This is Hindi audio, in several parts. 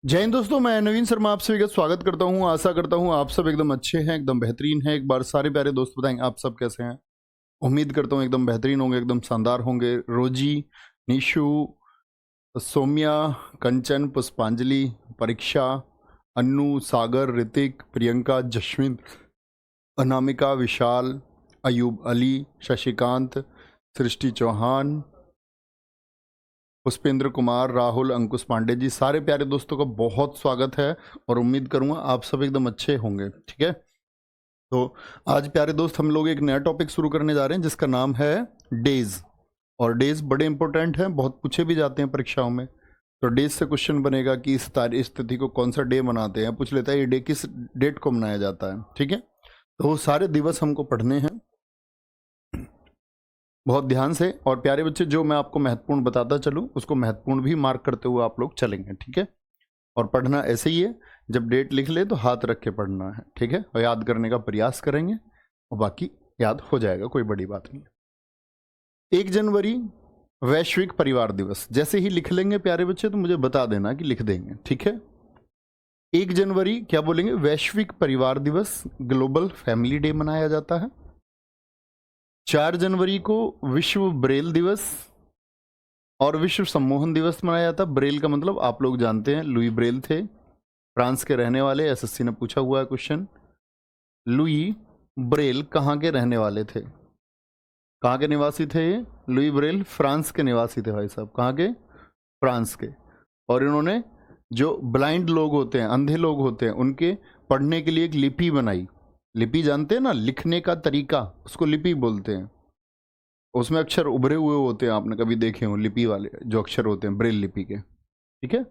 जय हिंद दोस्तों, मैं नवीन शर्मा आप सभी का स्वागत करता हूं। आशा करता हूं आप सब एकदम अच्छे हैं, एकदम बेहतरीन हैं। एक बार सारे प्यारे दोस्त बताएंगे आप सब कैसे हैं। उम्मीद करता हूं एकदम बेहतरीन होंगे, एकदम शानदार होंगे। रोजी, निशु, सौम्या, कंचन, पुष्पांजलि, परीक्षा, अन्नू, सागर, ऋतिक, प्रियंका, जश्विन, अनामिका, विशाल, अयूब अली, शशिकांत, सृष्टि चौहान, पुष्पेंद्र कुमार, राहुल, अंकुश पांडे जी, सारे प्यारे दोस्तों का बहुत स्वागत है और उम्मीद करूंगा आप सब एकदम अच्छे होंगे। ठीक है, तो आज प्यारे दोस्त हम लोग एक नया टॉपिक शुरू करने जा रहे हैं जिसका नाम है डेज। और डेज बड़े इंपॉर्टेंट हैं, बहुत पूछे भी जाते हैं परीक्षाओं में। तो डेज से क्वेश्चन बनेगा कि इस तारीख इस तिथि को कौन सा डे मनाते हैं, पूछ लेता है ये डे किस डेट को मनाया जाता है। ठीक है, तो वो सारे दिवस हमको पढ़ने हैं बहुत ध्यान से। और प्यारे बच्चे, जो मैं आपको महत्वपूर्ण बताता चलूँ उसको महत्वपूर्ण भी मार्क करते हुए आप लोग चलेंगे। ठीक है, और पढ़ना ऐसे ही है, जब डेट लिख ले तो हाथ रख के पढ़ना है। ठीक है, और याद करने का प्रयास करेंगे और बाकी याद हो जाएगा, कोई बड़ी बात नहीं। 1 जनवरी वैश्विक परिवार दिवस। जैसे ही लिख लेंगे प्यारे बच्चे तो मुझे बता देना कि लिख देंगे। ठीक है, 1 जनवरी क्या बोलेंगे? वैश्विक परिवार दिवस, ग्लोबल फैमिली डे मनाया जाता है। 4 जनवरी को विश्व ब्रेल दिवस और विश्व सम्मोहन दिवस मनाया जाता है। ब्रेल का मतलब आप लोग जानते हैं, लुई ब्रेल थे, फ्रांस के रहने वाले। एसएससी ने पूछा हुआ है क्वेश्चन, लुई ब्रेल कहाँ के रहने वाले थे? कहाँ के निवासी थे ये? लुई ब्रेल फ्रांस के निवासी थे भाई साहब। कहाँ के? फ्रांस के। और इन्होंने जो ब्लाइंड लोग होते हैं, अंधे लोग होते हैं, उनके पढ़ने के लिए एक लिपि बनाई। लिपि जानते हैं ना, लिखने का तरीका, उसको लिपि बोलते हैं। उसमें अक्षर उभरे हुए होते हैं, आपने कभी देखे हो लिपि वाले जो अक्षर होते हैं ब्रेल लिपि के। ठीक है,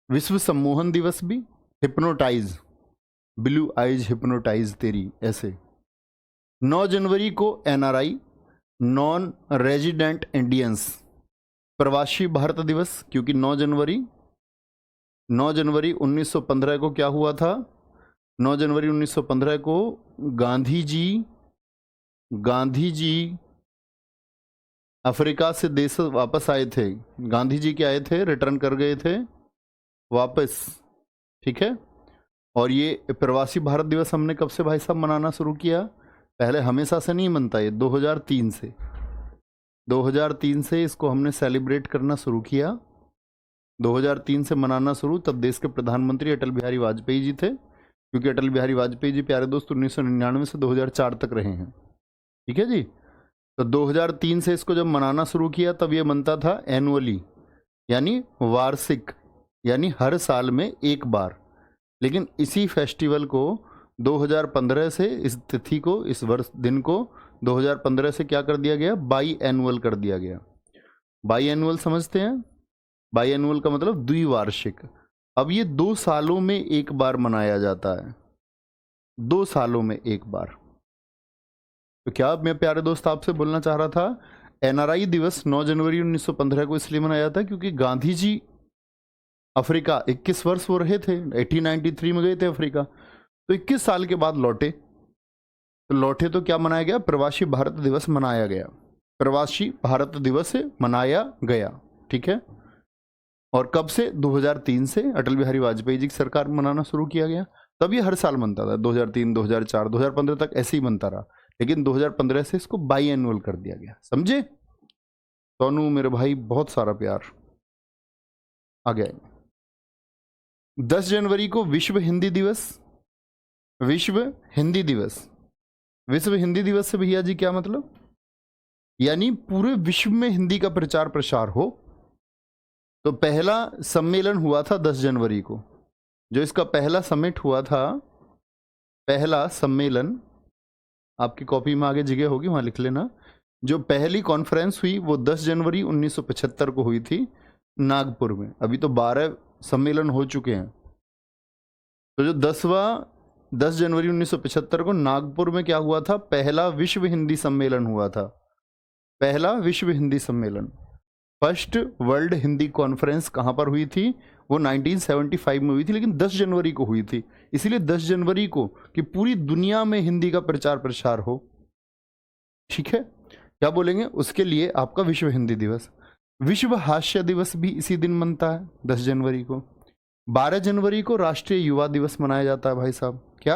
विश्व सम्मोहन दिवस भी, हिप्नोटाइज, ब्लू आइज हिप्नोटाइज तेरी, ऐसे। 9 जनवरी को एनआरआई, नॉन रेजिडेंट इंडियंस, प्रवासी भारत दिवस। क्योंकि 9 जनवरी 1915 को क्या हुआ था? 9 जनवरी 1915 को गांधी जी अफ्रीका से देश वापस आए थे। गांधी जी के आए थे, रिटर्न कर गए थे वापस। ठीक है, और ये प्रवासी भारत दिवस हमने कब से भाई साहब मनाना शुरू किया? पहले हमेशा से नहीं मनता, ये 2003 से 2003 से इसको हमने सेलिब्रेट करना शुरू किया। 2003 से मनाना शुरू, तब देश के प्रधानमंत्री अटल बिहारी वाजपेयी जी थे। क्योंकि अटल बिहारी वाजपेयी जी प्यारे दोस्त 1999 से 2004 तक रहे हैं। ठीक है जी, तो 2003 से इसको जब मनाना शुरू किया तब ये मनता था एनुअली, यानी वार्षिक, यानी हर साल में एक बार। लेकिन इसी फेस्टिवल को 2015 से, इस तिथि को, इस वर्ष दिन को 2015 से क्या कर दिया गया? बाई एनुअल कर दिया गया। बाई एनुअल समझते हैं? बाई एनुअल का मतलब द्विवार्षिक। अब ये 2 सालों में एक बार मनाया जाता है, 2 सालों में एक बार। तो क्या मैं प्यारे दोस्त आपसे बोलना चाह रहा था, एनआरआई दिवस 9 जनवरी 1915 को इसलिए मनाया जाता है क्योंकि गांधी जी अफ्रीका 21 वर्ष वो रहे थे, 1893 में गए थे अफ्रीका, तो 21 साल के बाद लौटे। तो लौटे तो क्या मनाया गया? प्रवासी भारत दिवस मनाया गया। प्रवासी भारत दिवस मनाया गया। ठीक है, और कब से? 2003 से अटल बिहारी वाजपेयी जी की सरकार में मनाना शुरू किया गया। तब ये हर साल बनता था, 2003, 2004, 2015 तक ऐसे ही बनता रहा। लेकिन 2015 से इसको बाई एनुअल कर दिया गया। समझे? सोनू मेरे भाई, बहुत सारा प्यार आ गया। 10 जनवरी को विश्व हिंदी दिवस। विश्व हिंदी दिवस, विश्व हिंदी दिवस से भैया जी क्या मतलब? यानी पूरे विश्व में हिंदी का प्रचार प्रसार हो। तो पहला सम्मेलन हुआ था 10 जनवरी को, जो इसका पहला समिट हुआ था, पहला सम्मेलन, आपकी कॉपी में आगे जगह होगी वहां लिख लेना। जो पहली कॉन्फ्रेंस हुई वो 10 जनवरी 1975 को हुई थी नागपुर में। अभी तो 12 सम्मेलन हो चुके हैं। तो जो 10 जनवरी 1975 को नागपुर में क्या हुआ था? पहला विश्व हिंदी सम्मेलन हुआ था, पहला विश्व हिंदी सम्मेलन। फर्स्ट वर्ल्ड हिंदी कॉन्फ्रेंस कहाँ पर हुई थी? वो 1975 में हुई थी, लेकिन 10 जनवरी को हुई थी। इसीलिए 10 जनवरी को कि पूरी दुनिया में हिंदी का प्रचार प्रसार हो। ठीक है, क्या बोलेंगे उसके लिए? आपका विश्व हिंदी दिवस। विश्व हास्य दिवस भी इसी दिन मनता है, 10 जनवरी को। 12 जनवरी को राष्ट्रीय युवा दिवस मनाया जाता है भाई साहब। क्या?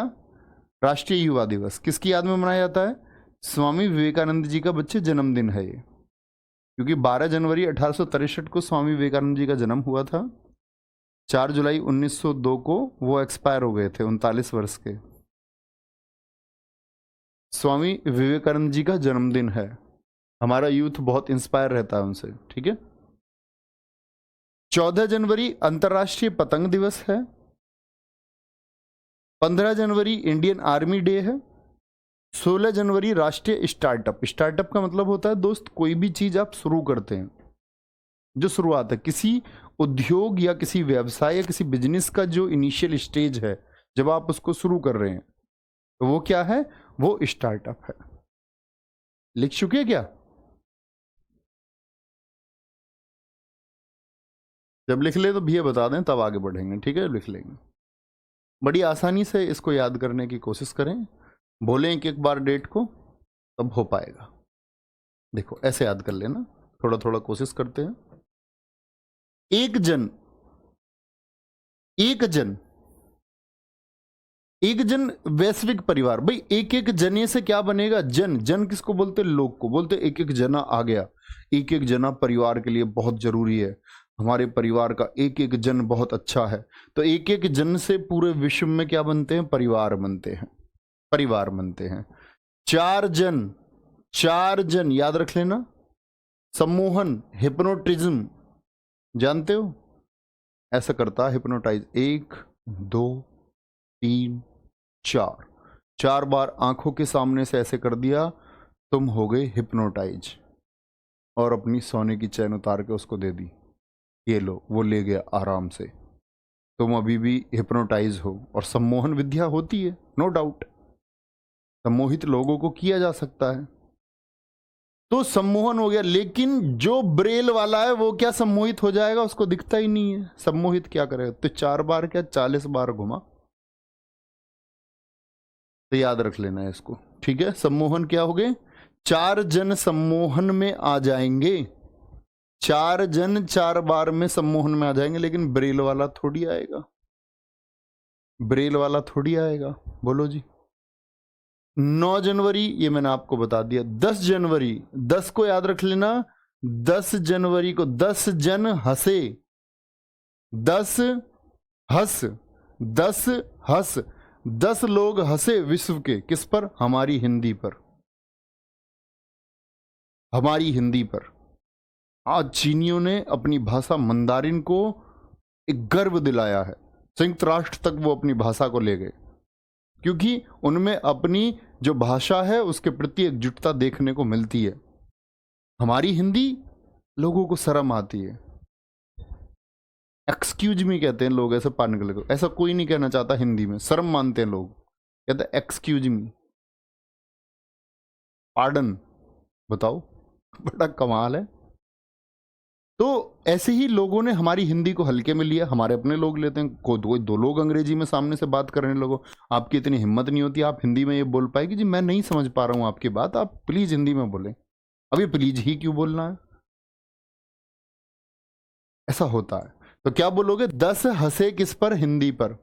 राष्ट्रीय युवा दिवस किसकी याद में मनाया जाता है? स्वामी विवेकानंद जी का बच्चे जन्मदिन है ये, क्योंकि 12 जनवरी 1863 को स्वामी विवेकानंद जी का जन्म हुआ था। 4 जुलाई 1902 को वो एक्सपायर हो गए थे, 39 वर्ष के। स्वामी विवेकानंद जी का जन्मदिन है। हमारा यूथ बहुत इंस्पायर रहता है उनसे, ठीक है। 14 जनवरी अंतर्राष्ट्रीय पतंग दिवस है। 15 जनवरी इंडियन आर्मी डे है। 16 जनवरी राष्ट्रीय स्टार्टअप। स्टार्टअप का मतलब होता है दोस्त, कोई भी चीज आप शुरू करते हैं, जो शुरुआत है किसी उद्योग या किसी व्यवसाय या किसी बिजनेस का, जो इनिशियल स्टेज है, जब आप उसको शुरू कर रहे हैं, तो वो क्या है? वो स्टार्टअप है। लिख चुके क्या? जब लिख ले तो भैया बता दें, तब आगे बढ़ेंगे, ठीक है। लिख लेंगे, बड़ी आसानी से इसको याद करने की कोशिश करें। बोलें एक बार डेट को, तब हो पाएगा। देखो ऐसे याद कर लेना, थोड़ा थोड़ा कोशिश करते हैं। एक जन वैश्विक परिवार। भाई एक एक जने से क्या बनेगा? जन। जन किसको बोलते? लोग को बोलते। एक एक जना आ गया। एक एक जना परिवार के लिए बहुत जरूरी है। हमारे परिवार का एक एक जन बहुत अच्छा है। तो एक एक जन से पूरे विश्व में क्या बनते हैं? परिवार बनते हैं। परिवार बनते हैं। 4 जन, 4 जन याद रख लेना। सम्मोहन, हिप्नोटिज्म जानते हो? ऐसा करता है हिप्नोटाइज। 1 2 3 4, 4 बार आंखों के सामने से ऐसे कर दिया, तुम हो गए हिप्नोटाइज। और अपनी सोने की चैन उतार के उसको दे दी, ये लो। वो ले गया आराम से। तुम अभी भी हिप्नोटाइज हो। और सम्मोहन विद्या होती है, नो डाउट। सम्मोहित लोगों को किया जा सकता है, तो सम्मोहन हो गया। लेकिन जो ब्रेल वाला है वो क्या सम्मोहित हो जाएगा? उसको दिखता ही नहीं है। सम्मोहित क्या करेगा? तो 4 बार क्या 40 बार घुमा। तो याद रख लेना है इसको, ठीक है। सम्मोहन क्या हो गए? 4 जन सम्मोहन में आ जाएंगे। 4 जन 4 बार में सम्मोहन में आ जाएंगे। लेकिन ब्रेल वाला थोड़ी आएगा, ब्रेल वाला थोड़ी आएगा। बोलो जी। 9 जनवरी ये मैंने आपको बता दिया। 10 जनवरी, 10 को याद रख लेना। 10 जनवरी को 10 जन हंसे। 10 हंस, 10 हंस, 10 लोग हंसे विश्व के। किस पर? हमारी हिंदी पर। हमारी हिंदी पर। आज चीनियों ने अपनी भाषा मंदारिन को एक गर्व दिलाया है। संयुक्त राष्ट्र तक वो अपनी भाषा को ले गए, क्योंकि उनमें अपनी जो भाषा है उसके प्रति एकजुटता देखने को मिलती है। हमारी हिंदी लोगों को शर्म आती है। एक्सक्यूज मी कहते हैं लोग ऐसे पाने के लिए। ऐसा कोई नहीं कहना चाहता हिंदी में, शर्म मानते हैं लोग, कहते हैं एक्सक्यूज मी, पार्डन। बताओ, बड़ा कमाल है। तो ऐसे ही लोगों ने हमारी हिंदी को हल्के में लिया। हमारे अपने लोग लेते हैं, कोई 2 लोग अंग्रेजी में सामने से बात करने लगो, आपकी इतनी हिम्मत नहीं होती आप हिंदी में ये बोल पाए कि जी मैं नहीं समझ पा रहा हूं आपकी बात, आप प्लीज हिंदी में बोलें। अभी प्लीज ही क्यों बोलना है? ऐसा होता है। तो क्या बोलोगे? 10 हंसे किस पर? हिंदी पर।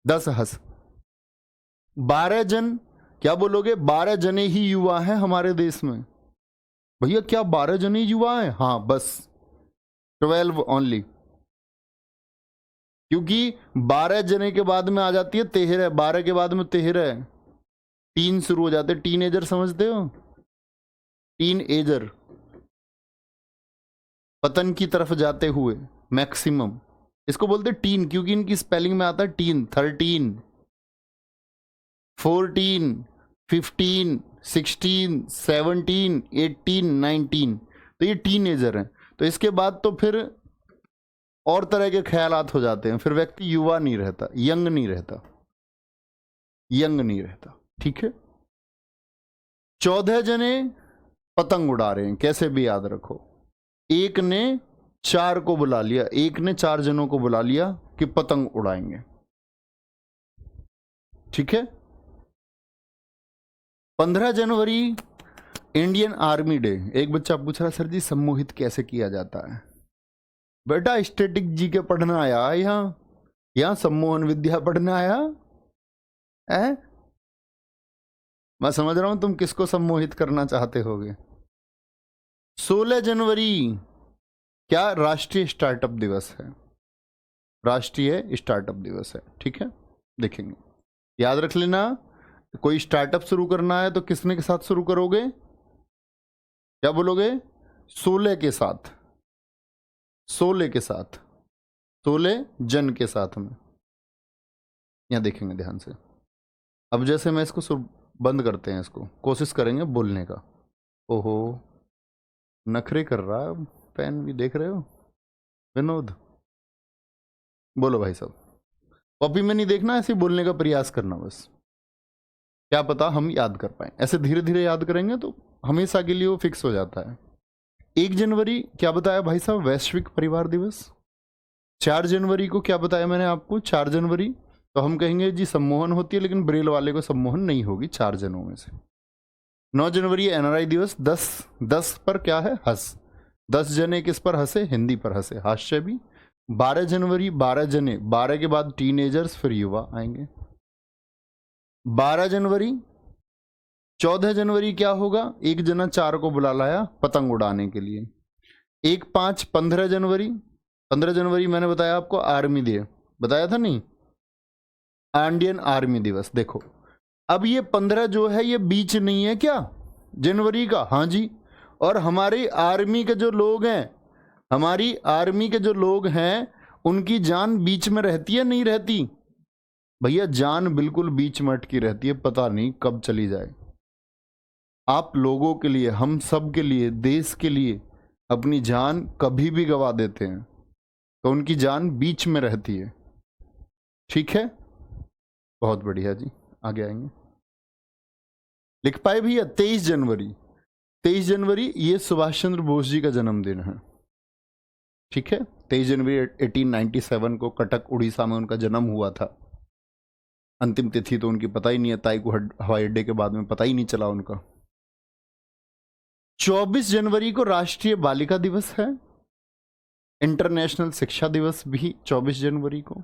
10 हंस। 12 जन, क्या बोलोगे? 12 जने ही युवा हैं हमारे देश में। भैया क्या 12 जने युवा हैं? हाँ बस 12 ओनली, क्योंकि 12 जने के बाद में आ जाती है 13। 12 के बाद में 13, टीन शुरू हो जाते। टीनेजर समझते हो? टीन एजर, पतन की तरफ जाते हुए, मैक्सिमम। इसको बोलते टीन, क्योंकि इनकी स्पेलिंग में आता है टीन। 13, 14, 15, 16, 17, 18, 19, तो ये टीनेजर हैं। तो इसके बाद तो फिर और तरह के ख्यालात हो जाते हैं। फिर व्यक्ति युवा नहीं रहता, यंग नहीं रहता, यंग नहीं रहता, ठीक है। 14 जने पतंग उड़ा रहे हैं, कैसे भी याद रखो। एक ने 4 को बुला लिया, एक ने 4 जनों को बुला लिया कि पतंग उड़ाएंगे, ठीक है। 15 जनवरी इंडियन आर्मी डे। एक बच्चा पूछ रहा सर जी सम्मोहित कैसे किया जाता है? बेटा स्टैटिक जी के पढ़ना आया यहाँ, यहां सम्मोहन विद्या पढ़ने आया है? मैं समझ रहा हूं तुम किसको सम्मोहित करना चाहते होगे। 16 जनवरी क्या राष्ट्रीय स्टार्टअप दिवस है, राष्ट्रीय स्टार्टअप दिवस है, ठीक है। देखेंगे, याद रख लेना, कोई स्टार्टअप शुरू करना है तो किसने के साथ शुरू करोगे, क्या बोलोगे, 16 के साथ, 16 के साथ, 16 जन के साथ में। यहां देखेंगे ध्यान से। अब जैसे मैं इसको बंद करते हैं, इसको कोशिश करेंगे बोलने का। ओहो, नखरे कर रहा है पेन भी, देख रहे हो विनोद। बोलो भाई साहब, कॉपी में नहीं देखना, ऐसे बोलने का प्रयास करना बस, क्या पता हम याद कर पाए। ऐसे धीरे धीरे याद करेंगे तो हमेशा के लिए वो फिक्स हो जाता है। 1 जनवरी क्या बताया भाई साहब, वैश्विक परिवार दिवस। 4 जनवरी को क्या बताया मैंने आपको, 4 जनवरी तो हम कहेंगे जी सम्मोहन होती है, लेकिन ब्रेल वाले को सम्मोहन नहीं होगी 4 जनों में से। 9 जनवरी एनआरआई दिवस। 10 पर क्या है, हंस। 10 जने किस पर हंसे, हिंदी पर हंसे, हास्य भी। 12 जनवरी 12 जने, 12 के बाद टीनेजर्स, फिर युवा आएंगे। 12 जनवरी 14 जनवरी क्या होगा, एक जना 4 को बुला लाया पतंग उड़ाने के लिए। 1-5 15 जनवरी, 15 जनवरी मैंने बताया आपको आर्मी डे, बताया था नहीं, इंडियन आर्मी दिवस। देखो अब ये 15 जो है ये बीच नहीं है क्या जनवरी का, हाँ जी। और हमारी आर्मी के जो लोग हैं, हमारी आर्मी के जो लोग हैं उनकी जान बीच में रहती है नहीं रहती, भैया जान बिल्कुल बीच में अटकी रहती है, पता नहीं कब चली जाए। आप लोगों के लिए, हम सब के लिए, देश के लिए अपनी जान कभी भी गवा देते हैं तो उनकी जान बीच में रहती है, ठीक है। बहुत बढ़िया जी, आगे आएंगे। लिख पाए भैया 23 जनवरी, 23 जनवरी ये सुभाष चंद्र बोस जी का जन्मदिन है, ठीक है। 23 जनवरी 1897 को कटक उड़ीसा में उनका जन्म हुआ था। अंतिम तिथि तो उनकी पता ही नहीं है, ताई को हवाई अड्डे के बाद में पता ही नहीं चला उनका। 24 जनवरी को राष्ट्रीय बालिका दिवस है। इंटरनेशनल शिक्षा दिवस भी 24 जनवरी को।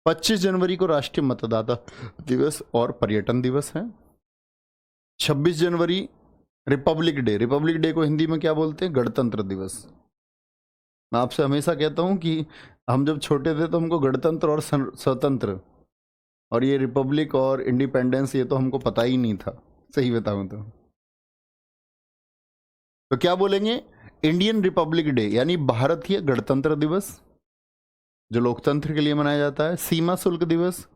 25 जनवरी को राष्ट्रीय मतदाता दिवस और पर्यटन दिवस है। 26 जनवरी रिपब्लिक डे, रिपब्लिक डे को हिंदी में क्या बोलते हैं, गणतंत्र दिवस। मैं आपसे हमेशा कहता हूं कि हम जब छोटे थे तो हमको गणतंत्र और स्वतंत्र और ये रिपब्लिक और इंडिपेंडेंस ये तो हमको पता ही नहीं था, सही बताऊं तो क्या बोलेंगे, इंडियन रिपब्लिक डे यानी भारतीय गणतंत्र दिवस जो लोकतंत्र के लिए मनाया जाता है। सीमा शुल्क दिवस।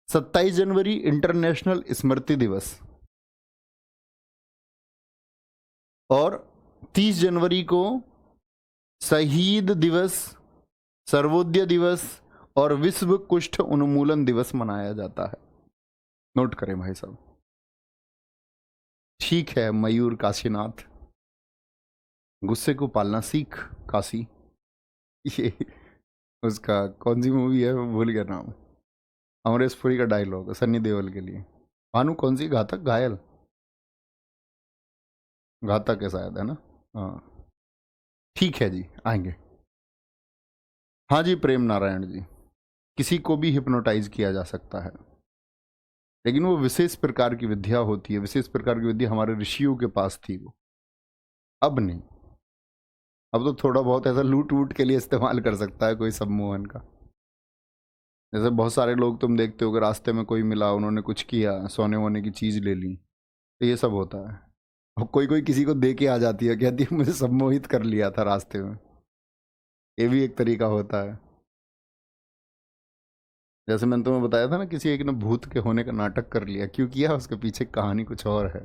27 जनवरी इंटरनेशनल स्मृति दिवस। और 30 जनवरी को शहीद दिवस, सर्वोदय दिवस और विश्व कुष्ठ उन्मूलन दिवस मनाया जाता है। नोट करें भाई साहब, ठीक है। मयूर काशीनाथ, गुस्से को पालना सीख काशी, ये उसका कौन सी मूवी है, भूल गया नाम, अमरीश पुरी का डायलॉग सन्नी देओल के लिए। भानु कौन सी, घातक, घायल, घातक है शायद, है ना, हाँ ठीक है जी, आएंगे। हाँ जी प्रेम नारायण जी, किसी को भी हिप्नोटाइज किया जा सकता है, लेकिन वो विशेष प्रकार की विद्या होती है, विशेष प्रकार की विद्या हमारे ऋषियों के पास थी, वो अब नहीं। अब तो थोड़ा बहुत ऐसा लूट वूट के लिए इस्तेमाल कर सकता है कोई सम्मोहन का। जैसे बहुत सारे लोग तुम देखते हो कि रास्ते में कोई मिला, उन्होंने कुछ किया, सोने वोने की चीज़ ले ली, तो ये सब होता है। और कोई कोई किसी को दे के आ जाती है, कहती है मुझे सम्मोहित कर लिया था रास्ते में, ये भी एक तरीका होता है। जैसे मैंने तुम्हें बताया था ना, किसी एक ने भूत के होने का नाटक कर लिया, क्यों किया, उसके पीछे कहानी कुछ और है।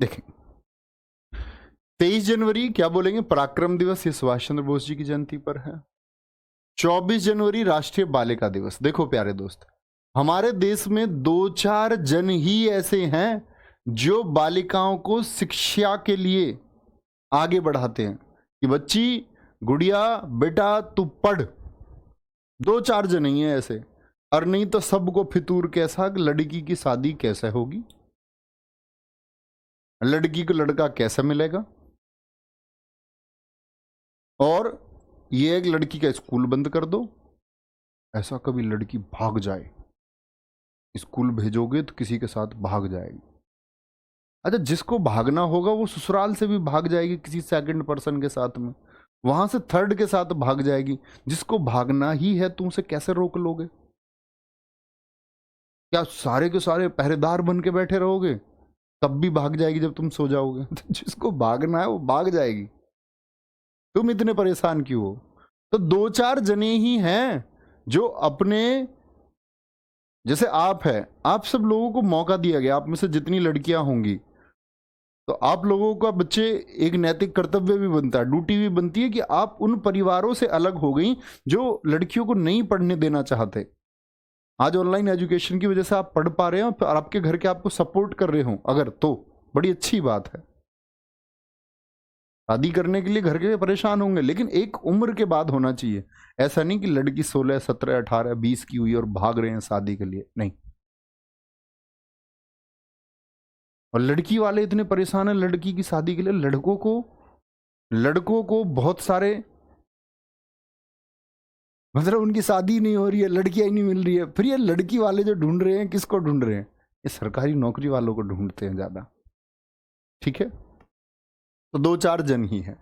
देखें 23 जनवरी क्या बोलेंगे, पराक्रम दिवस, ये सुभाष चंद्र बोस जी की जयंती पर है। 24 जनवरी राष्ट्रीय बालिका दिवस। देखो प्यारे दोस्त, हमारे देश में 2-4 जन ही ऐसे हैं जो बालिकाओं को शिक्षा के लिए आगे बढ़ाते हैं कि बच्ची, गुड़िया, बेटा तू पढ़। 2-4 जन ही हैं ऐसे, और नहीं तो सबको फितूर कैसा, लड़की की शादी कैसे होगी, लड़की को लड़का कैसे मिलेगा, और ये एक लड़की का स्कूल बंद कर दो, ऐसा कभी लड़की भाग जाए, स्कूल भेजोगे तो किसी के साथ भाग जाएगी। अच्छा, जिसको भागना होगा वो ससुराल से भी भाग जाएगी किसी सेकंड पर्सन के साथ में, वहां से थर्ड के साथ भाग जाएगी। जिसको भागना ही है तुम उसे कैसे रोक लोगे? क्या सारे के सारे पहरेदार बन के बैठे रहोगे? तब भी भाग जाएगी जब तुम सो जाओगे। तो जिसको भागना है वो भाग जाएगी, तुम इतने परेशान क्यों हो? तो दो चार जने ही हैं जो अपने, जैसे आप है, आप सब लोगों को मौका दिया गया, आप में से जितनी लड़कियां होंगी, तो आप लोगों का बच्चे एक नैतिक कर्तव्य भी बनता है, ड्यूटी भी बनती है कि आप उन परिवारों से अलग हो गई जो लड़कियों को नहीं पढ़ने देना चाहते। आज ऑनलाइन एजुकेशन की वजह से आप पढ़ पा रहे हो और आपके घर के आपको सपोर्ट कर रहे हो अगर, तो बड़ी अच्छी बात है। शादी करने के लिए घर के परेशान होंगे, लेकिन एक उम्र के बाद होना चाहिए। ऐसा नहीं कि लड़की 16, 17, 18, 20 की हुई और भाग रहे हैं शादी के लिए, नहीं। और लड़की वाले इतने परेशान हैं लड़की की शादी के लिए। लड़कों को बहुत सारे, मतलब उनकी शादी नहीं हो रही है, लड़कियां ही नहीं मिल रही है। फिर ये लड़की वाले जो ढूंढ रहे हैं, किसको ढूंढ रहे हैं? ये सरकारी नौकरी वालों को ढूंढते हैं ज्यादा, ठीक है। तो दो चार जन ही है।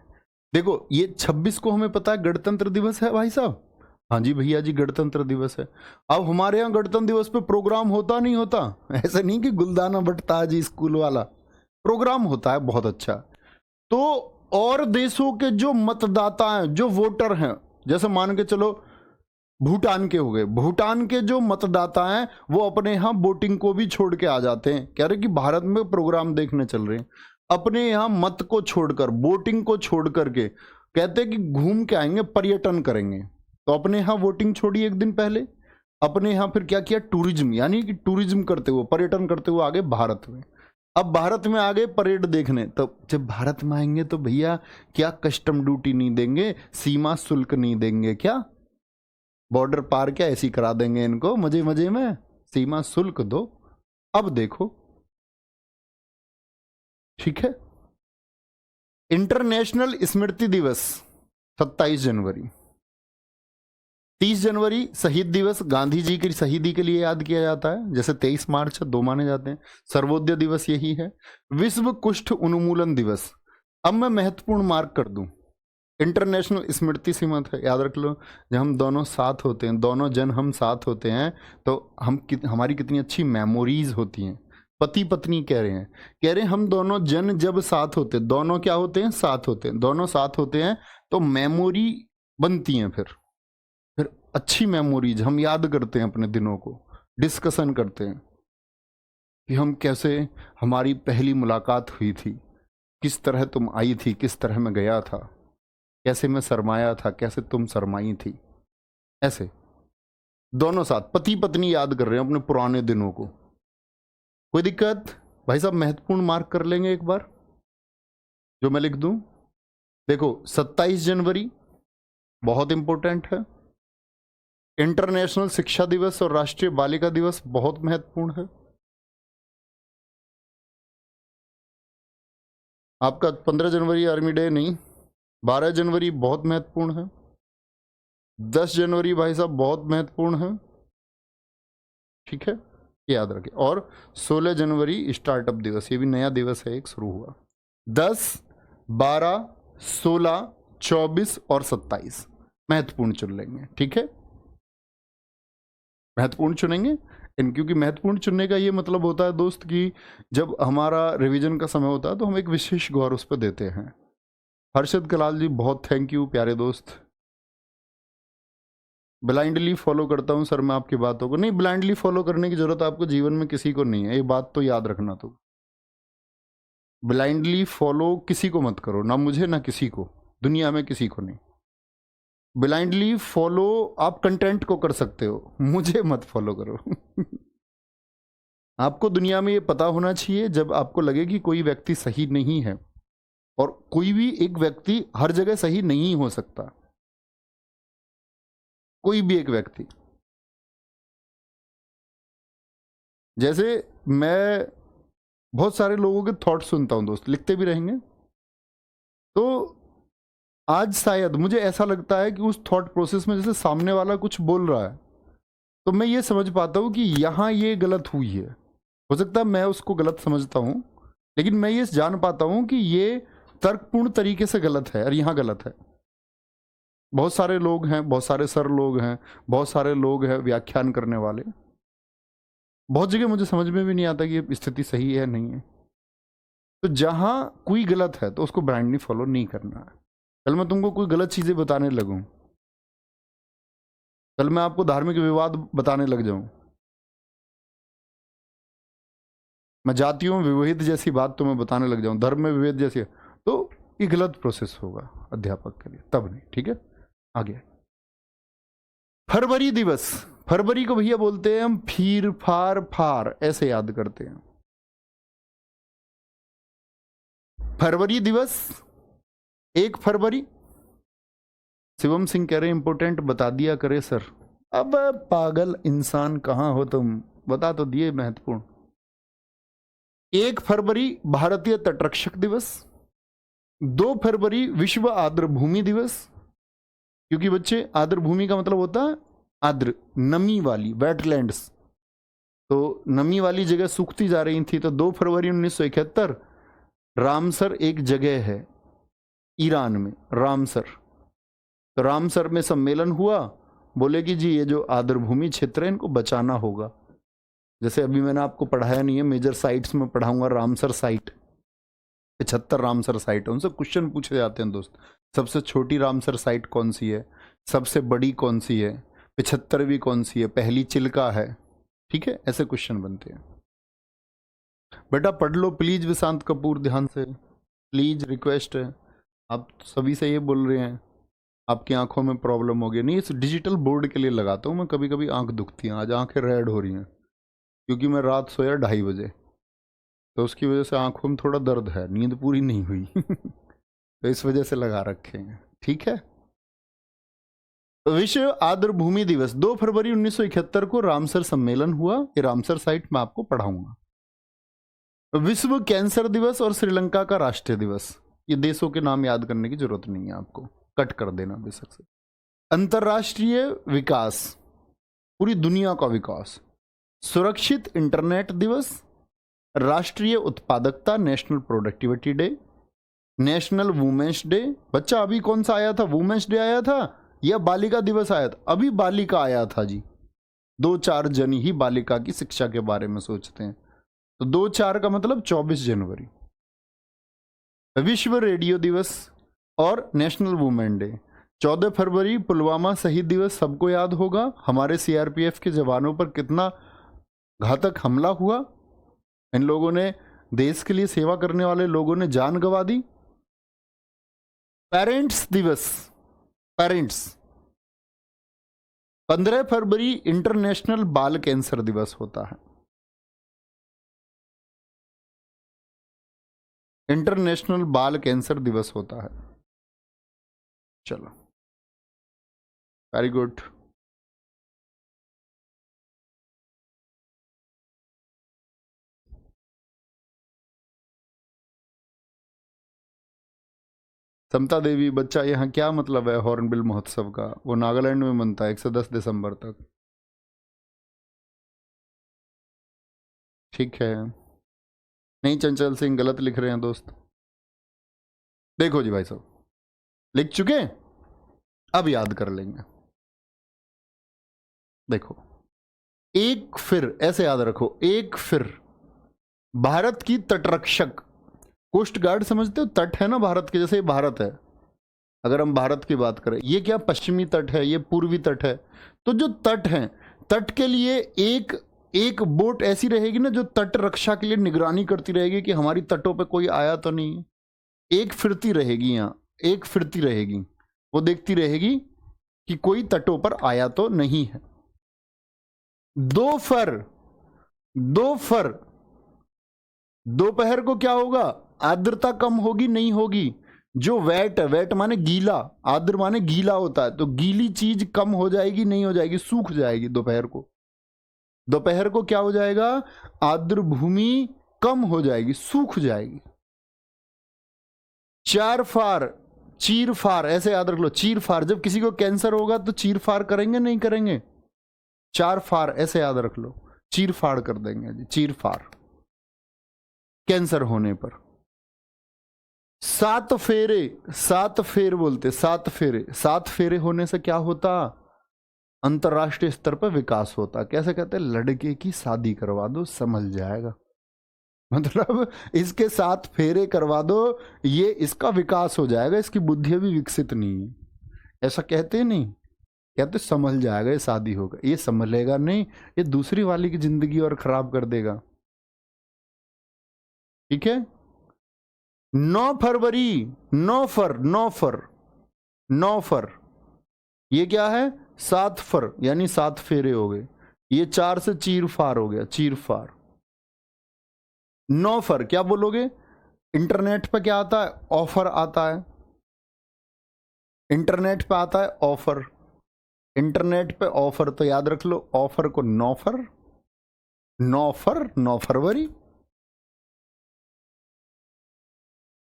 देखो, ये 26 को हमें पता है गणतंत्र दिवस है भाई साहब। हाँ जी भैया जी, गणतंत्र दिवस है। अब हमारे यहाँ गणतंत्र दिवस पे प्रोग्राम होता नहीं होता? ऐसा नहीं कि गुलदाना बंटता है जी स्कूल वाला, प्रोग्राम होता है बहुत अच्छा। तो और देशों के जो मतदाता हैं, जो वोटर हैं, जैसे मान के चलो भूटान के हो गए, भूटान के जो मतदाता हैं वो अपने यहाँ वोटिंग को भी छोड़ के आ जाते हैं, कह रहे कि भारत में प्रोग्राम देखने चल रहे हैं। अपने यहाँ मत को छोड़कर, वोटिंग को छोड़ करके कहते हैं कि घूम के आएंगे, पर्यटन करेंगे। तो अपने यहाँ वोटिंग छोड़ी एक दिन पहले, अपने यहाँ फिर क्या किया, टूरिज्म, यानी कि टूरिज्म करते हुए, पर्यटन करते हुए आगे भारत में। अब भारत में आ गए परेड देखने। तो जब भारत में आएंगे तो भैया क्या कस्टम ड्यूटी नहीं देंगे, सीमा शुल्क नहीं देंगे क्या? बॉर्डर पार क्या ऐसी करा देंगे इनको मजे मजे में? सीमा शुल्क दो। अब देखो, ठीक है। इंटरनेशनल स्मृति दिवस 27 जनवरी। 30 जनवरी शहीद दिवस, गांधी जी की शहीदी के लिए याद किया जाता है, जैसे 23 मार्च दो माने जाते हैं। सर्वोदय दिवस यही है। विश्व कुष्ठ उन्मूलन दिवस। अब मैं महत्वपूर्ण मार्क कर दूं, इंटरनेशनल स्मृति सीमत है, याद रख लो। जब हम दोनों साथ होते हैं, दोनों जन हम साथ होते हैं, तो हमारी कितनी अच्छी मेमोरीज होती हैं। पति पत्नी कह रहे हैं हम दोनों जन जब साथ होते, दोनों क्या होते हैं, साथ होते हैं, दोनों साथ होते हैं तो मेमोरी बनती हैं। फिर अच्छी मेमोरीज हम याद करते हैं, अपने दिनों को डिस्कशन करते हैं कि हम कैसे, हमारी पहली मुलाकात हुई थी, किस तरह तुम आई थी, किस तरह मैं गया था, कैसे मैं शर्माया था, कैसे तुम शर्माई थी। ऐसे दोनों साथ पति पत्नी याद कर रहे हैं अपने पुराने दिनों को। कोई दिक्कत? भाई साहब महत्वपूर्ण मार्क कर लेंगे एक बार जो मैं लिख दूं। देखो 27 जनवरी बहुत इंपॉर्टेंट है। इंटरनेशनल शिक्षा दिवस और राष्ट्रीय बालिका दिवस बहुत महत्वपूर्ण है। आपका 15 जनवरी आर्मी डे नहीं, 12 जनवरी बहुत महत्वपूर्ण है। 10 जनवरी भाई साहब बहुत महत्वपूर्ण है, ठीक है, याद रखें। और 16 जनवरी स्टार्टअप दिवस, ये भी नया दिवस है, एक शुरू हुआ। 10, 12, 16, 24 और 27 महत्वपूर्ण चुन लेंगे, ठीक है। महत्वपूर्ण चुनेंगे क्योंकि महत्वपूर्ण चुनने का ये मतलब होता है दोस्त कि जब हमारा रिवीजन का समय होता है तो हम एक विशेष गौर उस पर देते हैं। हर्षद कलाल जी बहुत थैंक यू प्यारे दोस्त। ब्लाइंडली फॉलो करता हूं सर मैं आपकी बातों को। नहीं, ब्लाइंडली फॉलो करने की जरूरत आपको जीवन में किसी को नहीं है, ये बात तो याद रखना। तो ब्लाइंडली फॉलो किसी को मत करो, ना मुझे ना किसी को, दुनिया में किसी को नहीं। ब्लाइंडली फॉलो आप कंटेंट को कर सकते हो, मुझे मत फॉलो करो। आपको दुनिया में ये पता होना चाहिए, जब आपको लगे कि कोई व्यक्ति सही नहीं है, और कोई भी एक व्यक्ति हर जगह सही नहीं हो सकता, कोई भी एक व्यक्ति। जैसे मैं बहुत सारे लोगों के थॉट सुनता हूं दोस्त, लिखते भी रहेंगे, तो आज शायद मुझे ऐसा लगता है कि उस थॉट प्रोसेस में जैसे सामने वाला कुछ बोल रहा है तो मैं ये समझ पाता हूँ कि यहाँ ये गलत हुई है। हो सकता है मैं उसको गलत समझता हूँ, लेकिन मैं ये जान पाता हूँ कि ये तर्कपूर्ण तरीके से गलत है और यहाँ गलत है। बहुत सारे लोग हैं, बहुत सारे सर लोग हैं, बहुत सारे लोग हैं व्याख्यान करने वाले, बहुत जगह मुझे समझ में भी नहीं आता कि ये स्थिति सही है नहीं है। तो जहां कोई गलत है तो उसको ब्लाइंडली फॉलो नहीं करना है। कल मैं तुमको कोई गलत चीजें बताने लगूं, कल मैं आपको धार्मिक विवाद बताने लग जाऊं, मैं जातियों में विभेद जैसी बात तुम्हें बताने लग जाऊं, धर्म में विभेद जैसी, तो ये गलत प्रोसेस होगा अध्यापक के लिए, तब नहीं। ठीक है, आगे। फरवरी दिवस, फरवरी को भैया बोलते हैं हम फीर फार फार, ऐसे याद करते हैं। फरवरी दिवस 1 फरवरी। शिवम सिंह कह रहे हैं इंपोर्टेंट बता दिया करे सर। अब पागल इंसान कहां हो तुम, बता तो दिए महत्वपूर्ण। 1 फरवरी भारतीय तटरक्षक दिवस। 2 फरवरी विश्व आर्द्र भूमि दिवस, क्योंकि बच्चे आर्द्र भूमि का मतलब होता है आर्द्र, नमी वाली, वेटलैंड्स। तो नमी वाली जगह सूखती जा रही थी, तो 2 फरवरी 1971 रामसर एक जगह है ईरान में, रामसर। तो रामसर में सम्मेलन हुआ, बोले कि जी ये जो आर्द्र भूमि क्षेत्र है इनको बचाना होगा। जैसे अभी मैंने आपको पढ़ाया नहीं है, मेजर साइट्स में पढ़ाऊंगा। रामसर साइट 75 रामसर साइट है, उनसे क्वेश्चन पूछे जाते हैं दोस्त। सबसे छोटी रामसर साइट कौन सी है, सबसे बड़ी कौन सी है, 75वीं कौन सी है, पहली चिल्का है। ठीक है, ऐसे क्वेश्चन बनते हैं। बेटा पढ़ लो प्लीज विशांत कपूर, ध्यान से प्लीज, रिक्वेस्ट है। आप सभी से ये बोल रहे हैं आपकी आंखों में प्रॉब्लम हो गई। नहीं, इस डिजिटल बोर्ड के लिए लगाता हूँ मैं, कभी कभी आंख दुखती है, आज आंखें रेड हो रही हैं क्योंकि मैं रात सोया 2:30 बजे, तो उसकी वजह से आंखों में थोड़ा दर्द है, नींद पूरी नहीं हुई तो इस वजह से लगा रखे हैं। ठीक है, विश्व आर्द्र भूमि दिवस 2 फरवरी 1971 को रामसर सम्मेलन हुआ। ये रामसर साइट मैं आपको पढ़ाऊंगा। विश्व कैंसर दिवस और श्रीलंका का राष्ट्रीय दिवस, ये देशों के नाम याद करने की जरूरत नहीं है आपको, कट कर देना बेशक से। अंतरराष्ट्रीय विकास, पूरी दुनिया का विकास। सुरक्षित इंटरनेट दिवस, राष्ट्रीय उत्पादकता, national productivity day, national women's day. बच्चा अभी कौन सा आया था, वुमेन्स डे आया था या बालिका दिवस आया था? अभी बालिका आया था जी। 2-4 जन ही बालिका की शिक्षा के बारे में सोचते हैं, तो 2-4 का मतलब 24 जनवरी। विश्व रेडियो दिवस और नेशनल वुमेन डे। 14 फरवरी पुलवामा शहीद दिवस, सबको याद होगा। हमारे सीआरपीएफ के जवानों पर कितना घातक हमला हुआ, इन लोगों ने, देश के लिए सेवा करने वाले लोगों ने जान गंवा दी। पेरेंट्स दिवस, पेरेंट्स। 15 फरवरी इंटरनेशनल बाल कैंसर दिवस होता है, इंटरनेशनल बाल कैंसर दिवस होता है। चलो, वेरी गुड। समता देवी, बच्चा यहाँ क्या मतलब है हॉर्नबिल महोत्सव का? वो नागालैंड में मनता है 110 दिसंबर तक। ठीक है, नहीं चंचल सिंह गलत लिख रहे हैं दोस्त। देखो जी भाई साहब, लिख चुके, अब याद कर लेंगे। देखो, एक फिर, ऐसे याद रखो, एक फिर भारत की तटरक्षक, कोस्ट गार्ड समझते हो? तट है ना भारत के, जैसे भारत है, अगर हम भारत की बात करें, ये क्या पश्चिमी तट है, ये पूर्वी तट है। तो जो तट है, तट के लिए एक बोट ऐसी रहेगी ना जो तट रक्षा के लिए निगरानी करती रहेगी कि हमारी तटों पे कोई आया तो नहीं। एक फिरती रहेगी, यहाँ एक फिरती रहेगी, वो देखती रहेगी कि कोई तटों पर आया तो नहीं है। 2 फर, दोपहर को क्या होगा? आर्द्रता कम होगी, नहीं होगी। जो वेट है, वेट माने गीला, आर्द्र माने गीला होता है, तो गीली चीज कम हो जाएगी, नहीं हो जाएगी, सूख जाएगी। दोपहर को क्या हो जाएगा? आर्द्र भूमि कम हो जाएगी, सूख जाएगी। 4 फार, चीर फार, ऐसे याद रख लो, चीर फार। जब किसी को कैंसर होगा तो चीर फार करेंगे, नहीं करेंगे? 4 फाड़, ऐसे याद रख लो, चीर फाड़ कर देंगे जी, चीर फाड़ कैंसर होने पर। 7 फेरे, 7 फेर बोलते, 7 फेरे, 7 फेरे होने से क्या होता, अंतरराष्ट्रीय स्तर पर विकास होता। कैसे कहते हैं, लड़के की शादी करवा दो संभल जाएगा, मतलब इसके 7 फेरे करवा दो, ये इसका विकास हो जाएगा, इसकी बुद्धि अभी विकसित नहीं है, ऐसा कहते नहीं, कहते संभल जाएगा, ये शादी होगा, ये संभलेगा नहीं, ये दूसरी वाली की जिंदगी और खराब कर देगा। ठीक है। 9 फरवरी, 9 फर, 9 फर, 9 फर, ये क्या है, 7 फर, यानी 7 फेरे हो गए, ये 4 से चीर फार हो गया, चीर फार। 9 फर क्या बोलोगे, इंटरनेट पे क्या आता है, ऑफर आता है, इंटरनेट पे आता है ऑफर, इंटरनेट पे ऑफर, तो याद रख लो ऑफर को 9 फर, 9 फर, 9 फरवरी।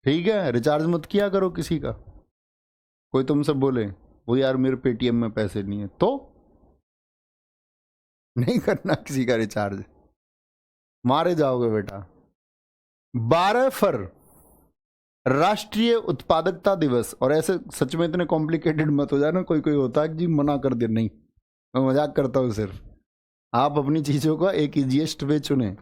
ठीक है, रिचार्ज मत किया करो किसी का, कोई तुमसे बोले वो यार मेरे पेटीएम में पैसे नहीं है, तो नहीं करना किसी का रिचार्ज, मारे जाओगे बेटा। 12 फर राष्ट्रीय उत्पादकता दिवस, और ऐसे सच में इतने कॉम्प्लिकेटेड मत हो जाना, कोई कोई होता है कि जी मना कर दे, नहीं मैं मजाक करता हूँ, सिर्फ आप अपनी चीज़ों का एक इजीएस्ट वे चुने,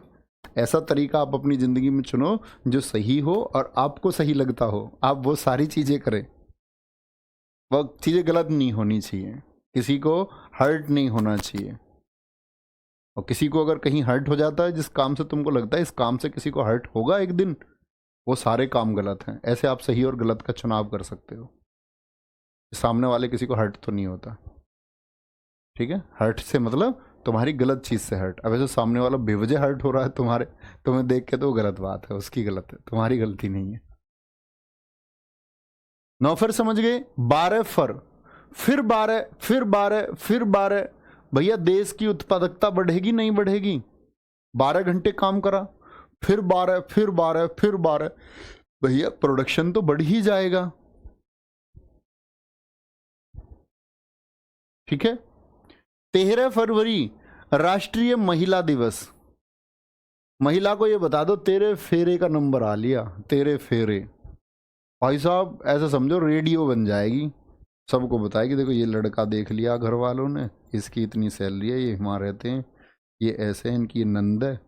ऐसा तरीका आप अपनी ज़िंदगी में चुनो जो सही हो और आपको सही लगता हो, आप वो सारी चीज़ें करें, वो चीज़ें गलत नहीं होनी चाहिए, किसी को हर्ट नहीं होना चाहिए, और किसी को अगर कहीं हर्ट हो जाता है जिस काम से तुमको लगता है इस काम से किसी को हर्ट होगा एक दिन, वो सारे काम गलत हैं, ऐसे आप सही और गलत का चुनाव कर सकते हो। सामने वाले किसी को हर्ट तो नहीं होता, ठीक है, हर्ट से मतलब तुम्हारी गलत चीज़ से हर्ट। अब ऐसे सामने वाला बेवजह हर्ट हो रहा है तुम्हारे, तुम्हें देख के, तो वो गलत बात है, उसकी गलत है, तुम्हारी गलती नहीं है। 9 फर समझ गए। 12 फर, फिर 12, फिर 12, फिर 12, भैया देश की उत्पादकता बढ़ेगी नहीं बढ़ेगी, 12 घंटे काम करा, फिर 12, फिर 12, फिर 12, भैया प्रोडक्शन तो बढ़ ही जाएगा। ठीक है। 13 फरवरी राष्ट्रीय महिला दिवस, महिला को ये बता दो तेरे फेरे का नंबर आ लिया, तेरे फेरे, भाई साहब ऐसा समझो रेडियो बन जाएगी, सबको बताएगी देखो ये लड़का देख लिया घर वालों ने, इसकी इतनी सैलरी है, ये वहाँ रहते हैं, ये ऐसे हैं, इनकी ये नंद है,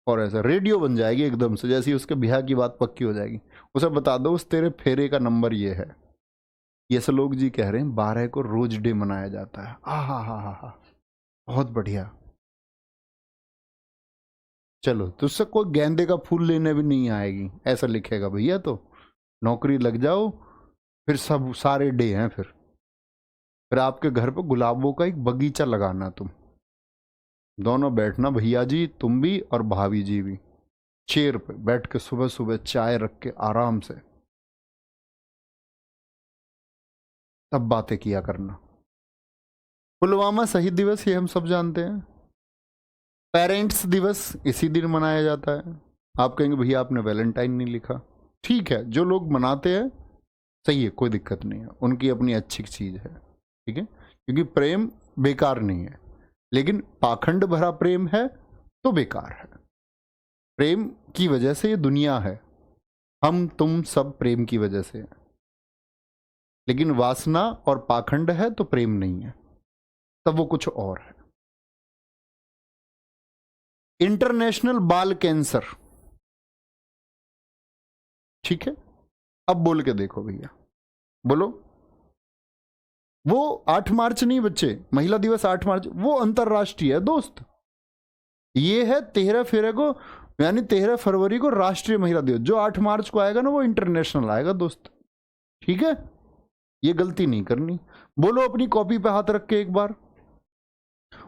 और ऐसा रेडियो बन जाएगी एकदम से, जैसे ही उसके ब्याह की बात पक्की हो जाएगी, उसे बता दो उस तेरे फेरे का नंबर ये है। ये सब लोग जी कह रहे हैं 12 को रोज डे मनाया जाता है, हा, बहुत बढ़िया। चलो तुझसे कोई गेंदे का फूल लेने भी नहीं आएगी, ऐसा लिखेगा भैया, तो नौकरी लग जाओ, फिर सब सारे डे हैं, फिर आपके घर पे गुलाबों का एक बगीचा लगाना, तुम दोनों बैठना भैया जी, तुम भी और भाभी जी भी, चेयर पे बैठ के सुबह सुबह चाय रख के आराम से तब बातें किया करना। पुलवामा शहीद दिवस ये हम सब जानते हैं। पेरेंट्स दिवस इसी दिन मनाया जाता है। आप कहेंगे भैया आपने वैलेंटाइन नहीं लिखा, ठीक है, जो लोग मनाते हैं सही है, कोई दिक्कत नहीं है, उनकी अपनी अच्छी चीज़ है, ठीक है, क्योंकि प्रेम बेकार नहीं है, लेकिन पाखंड भरा प्रेम है तो बेकार है। प्रेम की वजह से ये दुनिया है, हम तुम सब प्रेम की वजह से है, लेकिन वासना और पाखंड है तो प्रेम नहीं है, तब वो कुछ और है। इंटरनेशनल बाल कैंसर, ठीक है, अब बोल के देखो भैया, बोलो। वो 8 मार्च नहीं बच्चे, महिला दिवस 8 मार्च, वो अंतरराष्ट्रीय है दोस्त, ये है 13 फेरे को, यानी 13 फरवरी को राष्ट्रीय महिला दिवस, जो 8 मार्च को आएगा ना वो इंटरनेशनल आएगा दोस्त, ठीक है, ये गलती नहीं करनी। बोलो अपनी कॉपी पे हाथ रख के एक बार,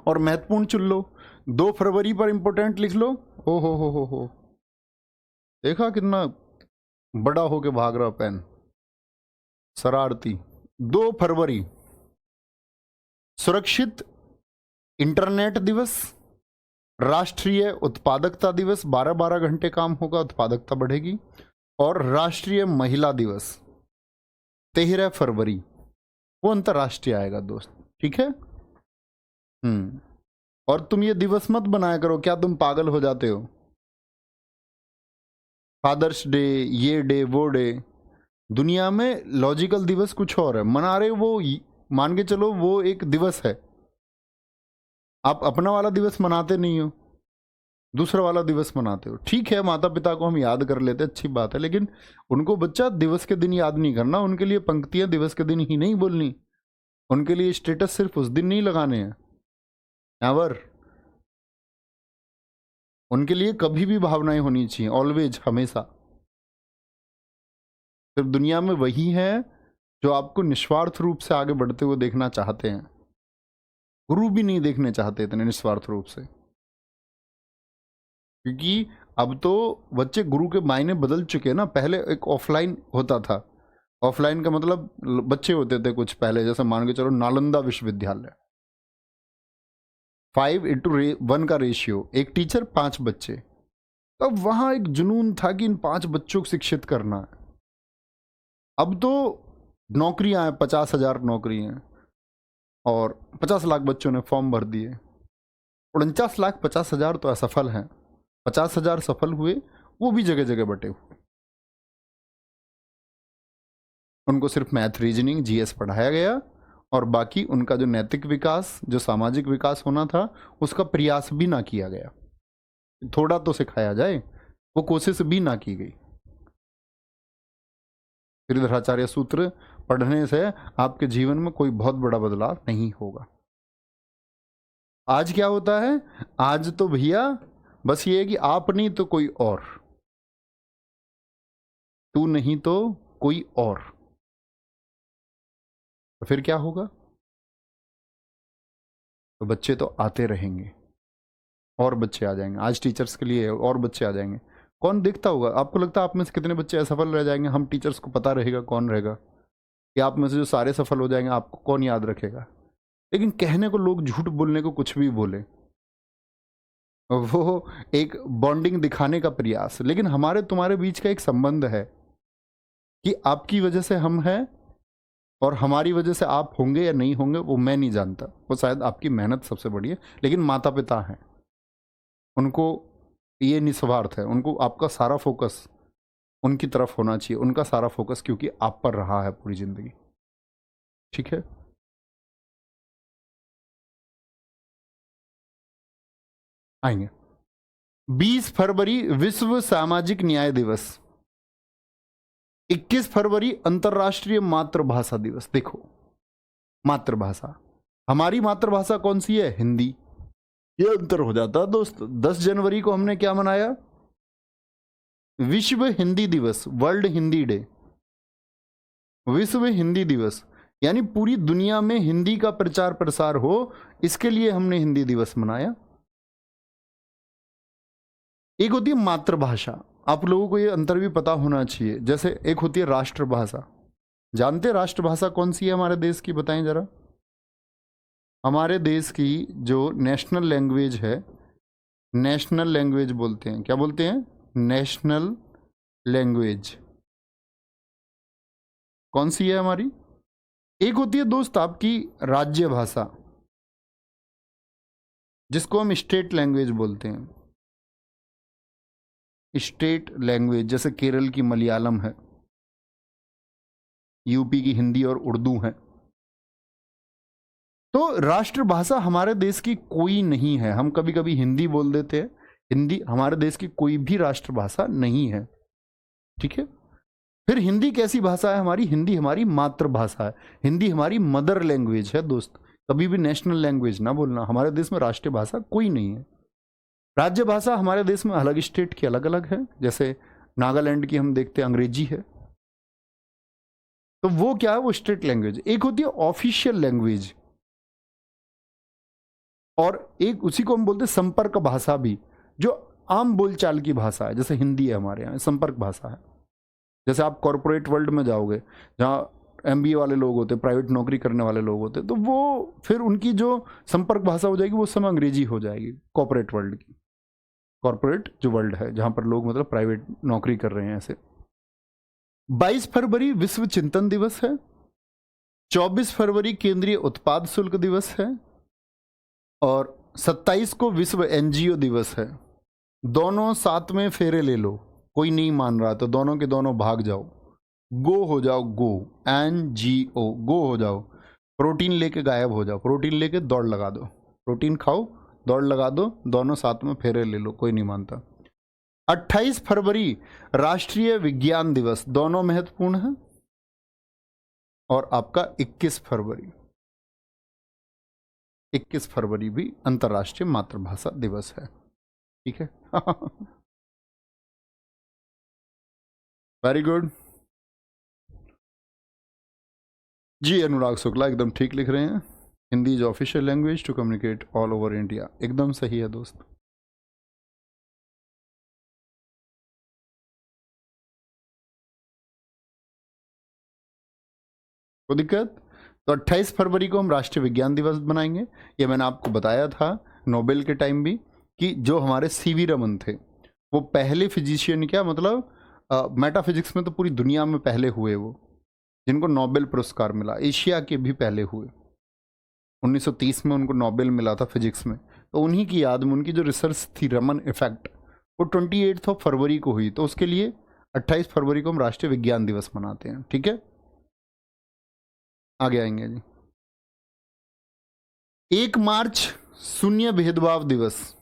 और महत्वपूर्ण चुन लो, 2 फरवरी पर इंपोर्टेंट लिख लो। ओ हो, देखा कितना बड़ा होके भाग रहा पेन, शरारती। 2 फरवरी सुरक्षित इंटरनेट दिवस, राष्ट्रीय उत्पादकता दिवस, 12-12 घंटे काम होगा, उत्पादकता बढ़ेगी, और राष्ट्रीय महिला दिवस 13 फरवरी, वो अंतरराष्ट्रीय आएगा दोस्त, ठीक है। और तुम ये दिवस मत बनाया करो, क्या तुम पागल हो जाते हो? फादर्स डे, ये डे, वो डे, दुनिया में लॉजिकल दिवस कुछ और है, मना रहे वो, मान के चलो वो एक दिवस है, आप अपना वाला दिवस मनाते नहीं हो, दूसरा वाला दिवस मनाते हो। ठीक है, माता पिता को हम याद कर लेते, अच्छी बात है, लेकिन उनको बच्चा दिवस के दिन याद नहीं करना, उनके लिए पंक्तियां दिवस के दिन ही नहीं बोलनी, उनके लिए स्टेटस सिर्फ उस दिन नहीं लगाने हैं, एवर। उनके लिए कभी भी भावनाएं होनी चाहिए, ऑलवेज, हमेशा। सिर्फ दुनिया में वही है जो आपको निस्वार्थ रूप से आगे बढ़ते हुए देखना चाहते हैं। गुरु भी नहीं देखने चाहते इतने निस्वार्थ रूप से, क्योंकि अब तो बच्चे गुरु के मायने बदल चुके हैं ना। पहले एक ऑफलाइन होता था, ऑफलाइन का मतलब बच्चे होते थे कुछ पहले, जैसे मान के चलो नालंदा विश्वविद्यालय, 5:1 का रेशियो, एक टीचर 5 बच्चे। तब वहां एक जुनून था कि इन 5 बच्चों को शिक्षित करना है। अब तो नौकरियां हैं, 50,000 नौकरी हैं, और 50 लाख बच्चों ने फॉर्म भर दिए। 49,50,000 तो असफल हैं, 50,000 सफल हुए, वो भी जगह जगह बटे हुए। उनको सिर्फ मैथ, रीजनिंग, जीएस पढ़ाया गया, और बाकी उनका जो नैतिक विकास, जो सामाजिक विकास होना था, उसका प्रयास भी ना किया गया। थोड़ा तो सिखाया जाए, वो कोशिश भी ना की गई। श्रीधराचार्य सूत्र पढ़ने से आपके जीवन में कोई बहुत बड़ा बदलाव नहीं होगा। आज क्या होता है? आज तो भैया बस ये है कि आप नहीं तो कोई और, तू नहीं तो कोई और, तो फिर क्या होगा? तो बच्चे तो आते रहेंगे, और बच्चे आ जाएंगे। आज टीचर्स के लिए और बच्चे आ जाएंगे। कौन देखता होगा? आपको लगता है आप में से कितने बच्चे असफल रह जाएंगे? हम टीचर्स को पता रहेगा कौन रहेगा? कि आप में से जो सारे सफल हो जाएंगे, आपको कौन याद रखेगा? लेकिन कहने को लोग झूठ बोलने को कुछ भी बोले, वो एक बॉन्डिंग दिखाने का प्रयास। लेकिन हमारे तुम्हारे बीच का एक संबंध है कि आपकी वजह से हम हैं, और हमारी वजह से आप होंगे या नहीं होंगे वो मैं नहीं जानता, वो शायद आपकी मेहनत सबसे बड़ी है। लेकिन माता पिता हैं, उनको ये निस्वार्थ है, उनको आपका सारा फोकस उनकी तरफ होना चाहिए, उनका सारा फोकस, क्योंकि आप पर रहा है पूरी जिंदगी। ठीक है, आएंगे। 20 फरवरी विश्व सामाजिक न्याय दिवस, 21 फरवरी अंतर्राष्ट्रीय मातृभाषा दिवस। देखो, मातृभाषा, हमारी मातृभाषा कौन सी है? हिंदी। ये अंतर हो जाता है दोस्त। 10 जनवरी को हमने क्या मनाया? विश्व हिंदी दिवस, वर्ल्ड हिंदी डे, विश्व हिंदी दिवस, यानी पूरी दुनिया में हिंदी का प्रचार प्रसार हो, इसके लिए हमने हिंदी दिवस मनाया। एक होती है मातृभाषा, आप लोगों को ये अंतर भी पता होना चाहिए। जैसे एक होती है राष्ट्रभाषा, जानते राष्ट्रभाषा कौन सी है हमारे देश की? बताएं जरा। हमारे देश की जो नेशनल लैंग्वेज है, नेशनल लैंग्वेज बोलते हैं, क्या बोलते हैं? नेशनल लैंग्वेज कौन सी है हमारी? एक होती है दोस्त आपकी राज्य भाषा, जिसको हम स्टेट लैंग्वेज बोलते हैं। स्टेट लैंग्वेज जैसे केरल की मलयालम है, यूपी की हिंदी और उर्दू है। तो राष्ट्रभाषा हमारे देश की कोई नहीं है। हम कभी कभी हिंदी बोल देते हैं, हिंदी हमारे देश की कोई भी राष्ट्रभाषा नहीं है। ठीक है, फिर हिंदी कैसी भाषा है हमारी? हिंदी हमारी मातृभाषा है, हिंदी हमारी मदर लैंग्वेज है दोस्त। कभी भी नेशनल लैंग्वेज ना बोलना। हमारे देश में राष्ट्रीय भाषा कोई नहीं है। राज्य भाषा हमारे देश में अलग स्टेट की अलग अलग है, जैसे नागालैंड की हम देखते हैं अंग्रेजी है, तो वो क्या है? वो स्टेट लैंग्वेज। एक होती है ऑफिशियल लैंग्वेज, और एक उसी को हम बोलते हैं संपर्क भाषा भी, जो आम बोलचाल की भाषा है। जैसे हिंदी है हमारे यहाँ संपर्क भाषा है। जैसे आप कॉरपोरेट वर्ल्ड में जाओगे, जहाँ एमबीए वाले लोग होते, प्राइवेट नौकरी करने वाले लोग होते, तो वो फिर उनकी जो संपर्क भाषा हो जाएगी वो समय अंग्रेजी हो जाएगी। कॉरपोरेट वर्ल्ड की, कॉरपोरेट जो वर्ल्ड है जहाँ पर लोग मतलब प्राइवेट नौकरी कर रहे हैं ऐसे। 22 फरवरी विश्व चिंतन दिवस है, 24 फरवरी केंद्रीय उत्पाद शुल्क दिवस है, और 27 को विश्व एनजीओ दिवस है। दोनों साथ में फेरे ले लो, कोई नहीं मान रहा तो दोनों के दोनों भाग जाओ, गो हो जाओ, गो NGO, गो हो जाओ, प्रोटीन लेके गायब हो जाओ, प्रोटीन लेके दौड़ लगा दो, प्रोटीन खाओ दौड़ लगा दो, दोनों साथ में फेरे ले लो, कोई नहीं मानता। 28 फरवरी राष्ट्रीय विज्ञान दिवस, दोनों महत्वपूर्ण है। और आपका 21 फरवरी भी अंतर्राष्ट्रीय मातृभाषा दिवस है, ठीक है। वेरी गुड जी। अनुराग शुक्ला एकदम ठीक लिख रहे हैं। Hindi is official language to communicate all over India, एकदम सही है दोस्त। कोई दिक्कत? तो 28 फरवरी को हम राष्ट्रीय विज्ञान दिवस बनाएंगे। ये मैंने आपको बताया था नोबेल के टाइम भी कि जो हमारे सीवी रमन थे वो पहले फिजिशियन, क्या मतलब मेटाफिजिक्स में तो पूरी दुनिया में पहले हुए वो, जिनको नोबेल पुरस्कार मिला। एशिया के भी पहले हुए, 1930 में उनको नोबेल मिला था फिजिक्स में। तो उन्हीं की याद में उनकी जो रिसर्च थी रमन इफेक्ट, वो 28 फरवरी को हुई। तो उसके लिए 28 फरवरी को हम राष्ट्रीय विज्ञान दिवस मनाते हैं, ठीक है। आगे आएंगे जी। 1 मार्च शून्य भेदभाव दिवस।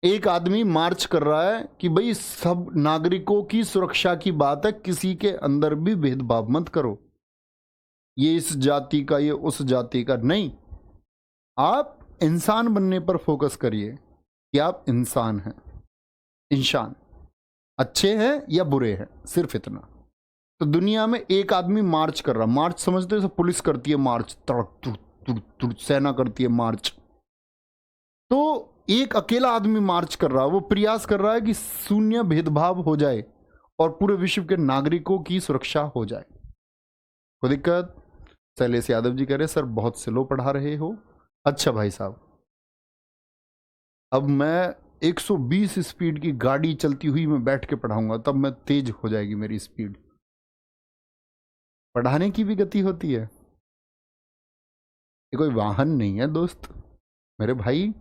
एक आदमी मार्च कर रहा है कि भाई सब नागरिकों की सुरक्षा की बात है, किसी के अंदर भी भेदभाव मत करो, ये इस जाति का, ये उस जाति का नहीं। आप इंसान बनने पर फोकस करिए कि आप इंसान हैं, इंसान अच्छे हैं या बुरे हैं, सिर्फ इतना। तो दुनिया में एक आदमी मार्च कर रहा, मार्च समझते हो, पुलिस करती है मार्च, तड़क तुड़ तुड़ तुड़, सेना करती है मार्च। तो एक अकेला आदमी मार्च कर रहा है, वो प्रयास कर रहा है कि शून्य भेदभाव हो जाए और पूरे विश्व के नागरिकों की सुरक्षा हो जाए। कोई दिक्कत? शैलेश यादव जी कह रहे सर बहुत स्लो पढ़ा रहे हो। अच्छा भाई साहब, अब मैं 120 स्पीड की गाड़ी चलती हुई मैं बैठ के पढ़ाऊंगा, तब मैं तेज हो जाएगी मेरी स्पीड। पढ़ाने की भी गति होती है, ये कोई वाहन नहीं है दोस्त मेरे भाई।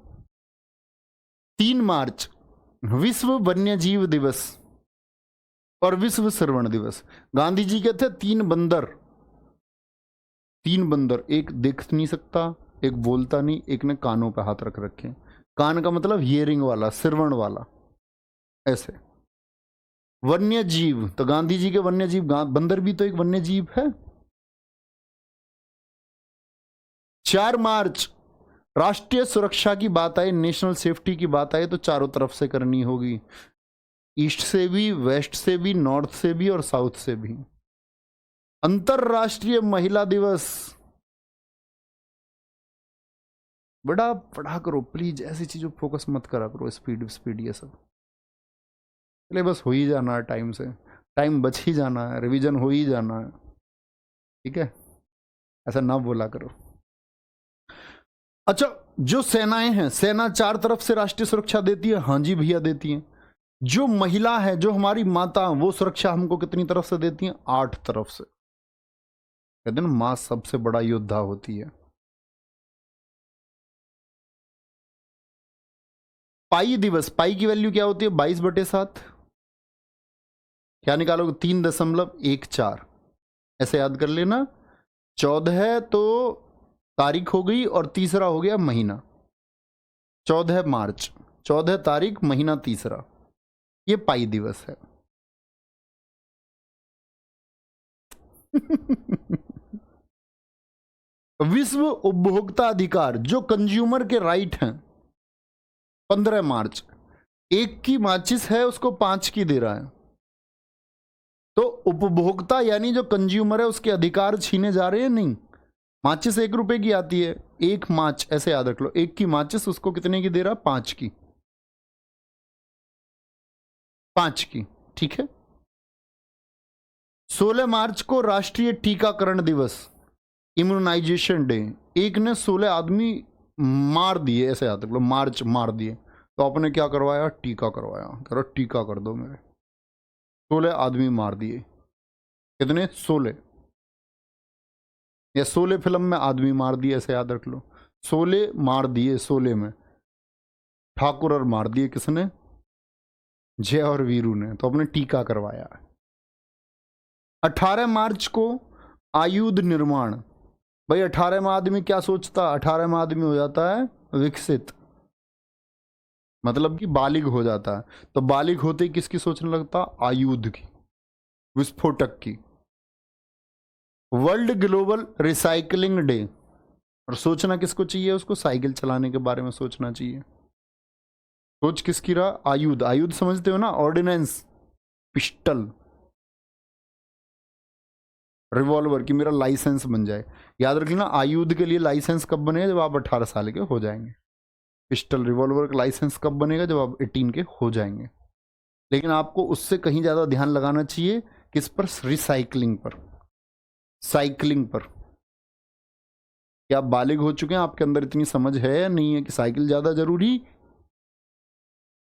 3 मार्च विश्व वन्य जीव दिवस और विश्व श्रवण दिवस। गांधी जी कहते 3 बंदर, 3 बंदर, एक देख नहीं सकता, एक बोलता नहीं, एक ने कानों पे हाथ रख रखे। कान का मतलब हियरिंग वाला, श्रवण वाला, ऐसे। वन्य जीव, तो गांधी जी के वन्य जीव, बंदर भी तो एक वन्य जीव है। 4 मार्च राष्ट्रीय सुरक्षा की बात आए, नेशनल सेफ्टी की बात आए तो चारों तरफ से करनी होगी, ईस्ट से भी, वेस्ट से भी, नॉर्थ से भी और साउथ से भी। अंतरराष्ट्रीय महिला दिवस। बड़ा पढ़ा करो प्लीज, ऐसी चीजों फोकस मत करा करो, स्पीड स्पीड ये सब। चले बस हो ही जाना है टाइम से, टाइम बच ही जाना है, रिवीजन हो ही जाना है, ठीक है। ऐसा ना बोला करो। अच्छा, जो सेनाएं हैं, सेना 4 तरफ से राष्ट्रीय सुरक्षा देती है। हाँ जी भैया देती हैं। जो महिला है, जो हमारी माता, वो सुरक्षा हमको कितनी तरफ से देती हैं? 8 तरफ से। कहते हैं ना मां सबसे बड़ा योद्धा होती है। पाई दिवस, पाई की वैल्यू क्या होती है? 22/7। क्या निकालोगे? 3.14। ऐसे याद कर लेना। 14 तो तारीख हो गई और तीसरा हो गया महीना। 14 मार्च, 14 तारीख, महीना तीसरा, ये पाई दिवस है। विश्व उपभोक्ता अधिकार, जो कंज्यूमर के राइट हैं, 15 मार्च। एक की माचिस है, उसको 5 की दे रहा है। तो उपभोक्ता यानी जो कंज्यूमर है, उसके अधिकार छीने जा रहे हैं? नहीं। माचिस 1 रुपए की आती है, 1 माच, ऐसे याद रख लो, 1 की माचिस उसको कितने की दे रहा? 5 की, 5 की, ठीक है। 16 मार्च को राष्ट्रीय टीकाकरण दिवस, इम्यूनाइजेशन डे। एक ने 16 आदमी मार दिए, ऐसे याद रख लो, मार्च मार दिए, तो आपने क्या करवाया? टीका करवाया। कह रहा टीका कर दो मेरे। 16 आदमी मार दिए। कितने? 16। या 16 फिल्म में आदमी मार दिए, ऐसे याद रख लो। शोले मार दिए, शोले में ठाकुर और मार दिए किसने? जय और वीरू ने। तो अपने टीका करवाया। 18 मार्च को आयुध निर्माण। भाई 18वां आदमी क्या सोचता? 18वां आदमी हो जाता है विकसित, मतलब कि बालिग हो जाता है। तो बालिग होते ही किसकी सोचने लगता? आयुध की, विस्फोटक की। World global recycling day. और सोचना किसको चाहिए? उसको साइकिल चलाने के बारे में सोचना चाहिए। सोच किसकी रहा? आयुध। आयुध समझते हो ना? ऑर्डिनेंस, पिस्टल, रिवॉल्वर की मेरा लाइसेंस बन जाए। याद रख लेना, आयुध के लिए लाइसेंस कब बनेगा? जब आप 18 साल के हो जाएंगे। पिस्टल, रिवॉल्वर का लाइसेंस कब बनेगा? जब आप 18 के हो जाएंगे। लेकिन आपको उससे कहीं ज़्यादा ध्यान लगाना चाहिए। किस पर? रिसाइकलिंग पर, साइकिलिंग पर। क्या आप बालिग हो चुके हैं? आपके अंदर इतनी समझ है या नहीं है कि साइकिल ज़्यादा जरूरी,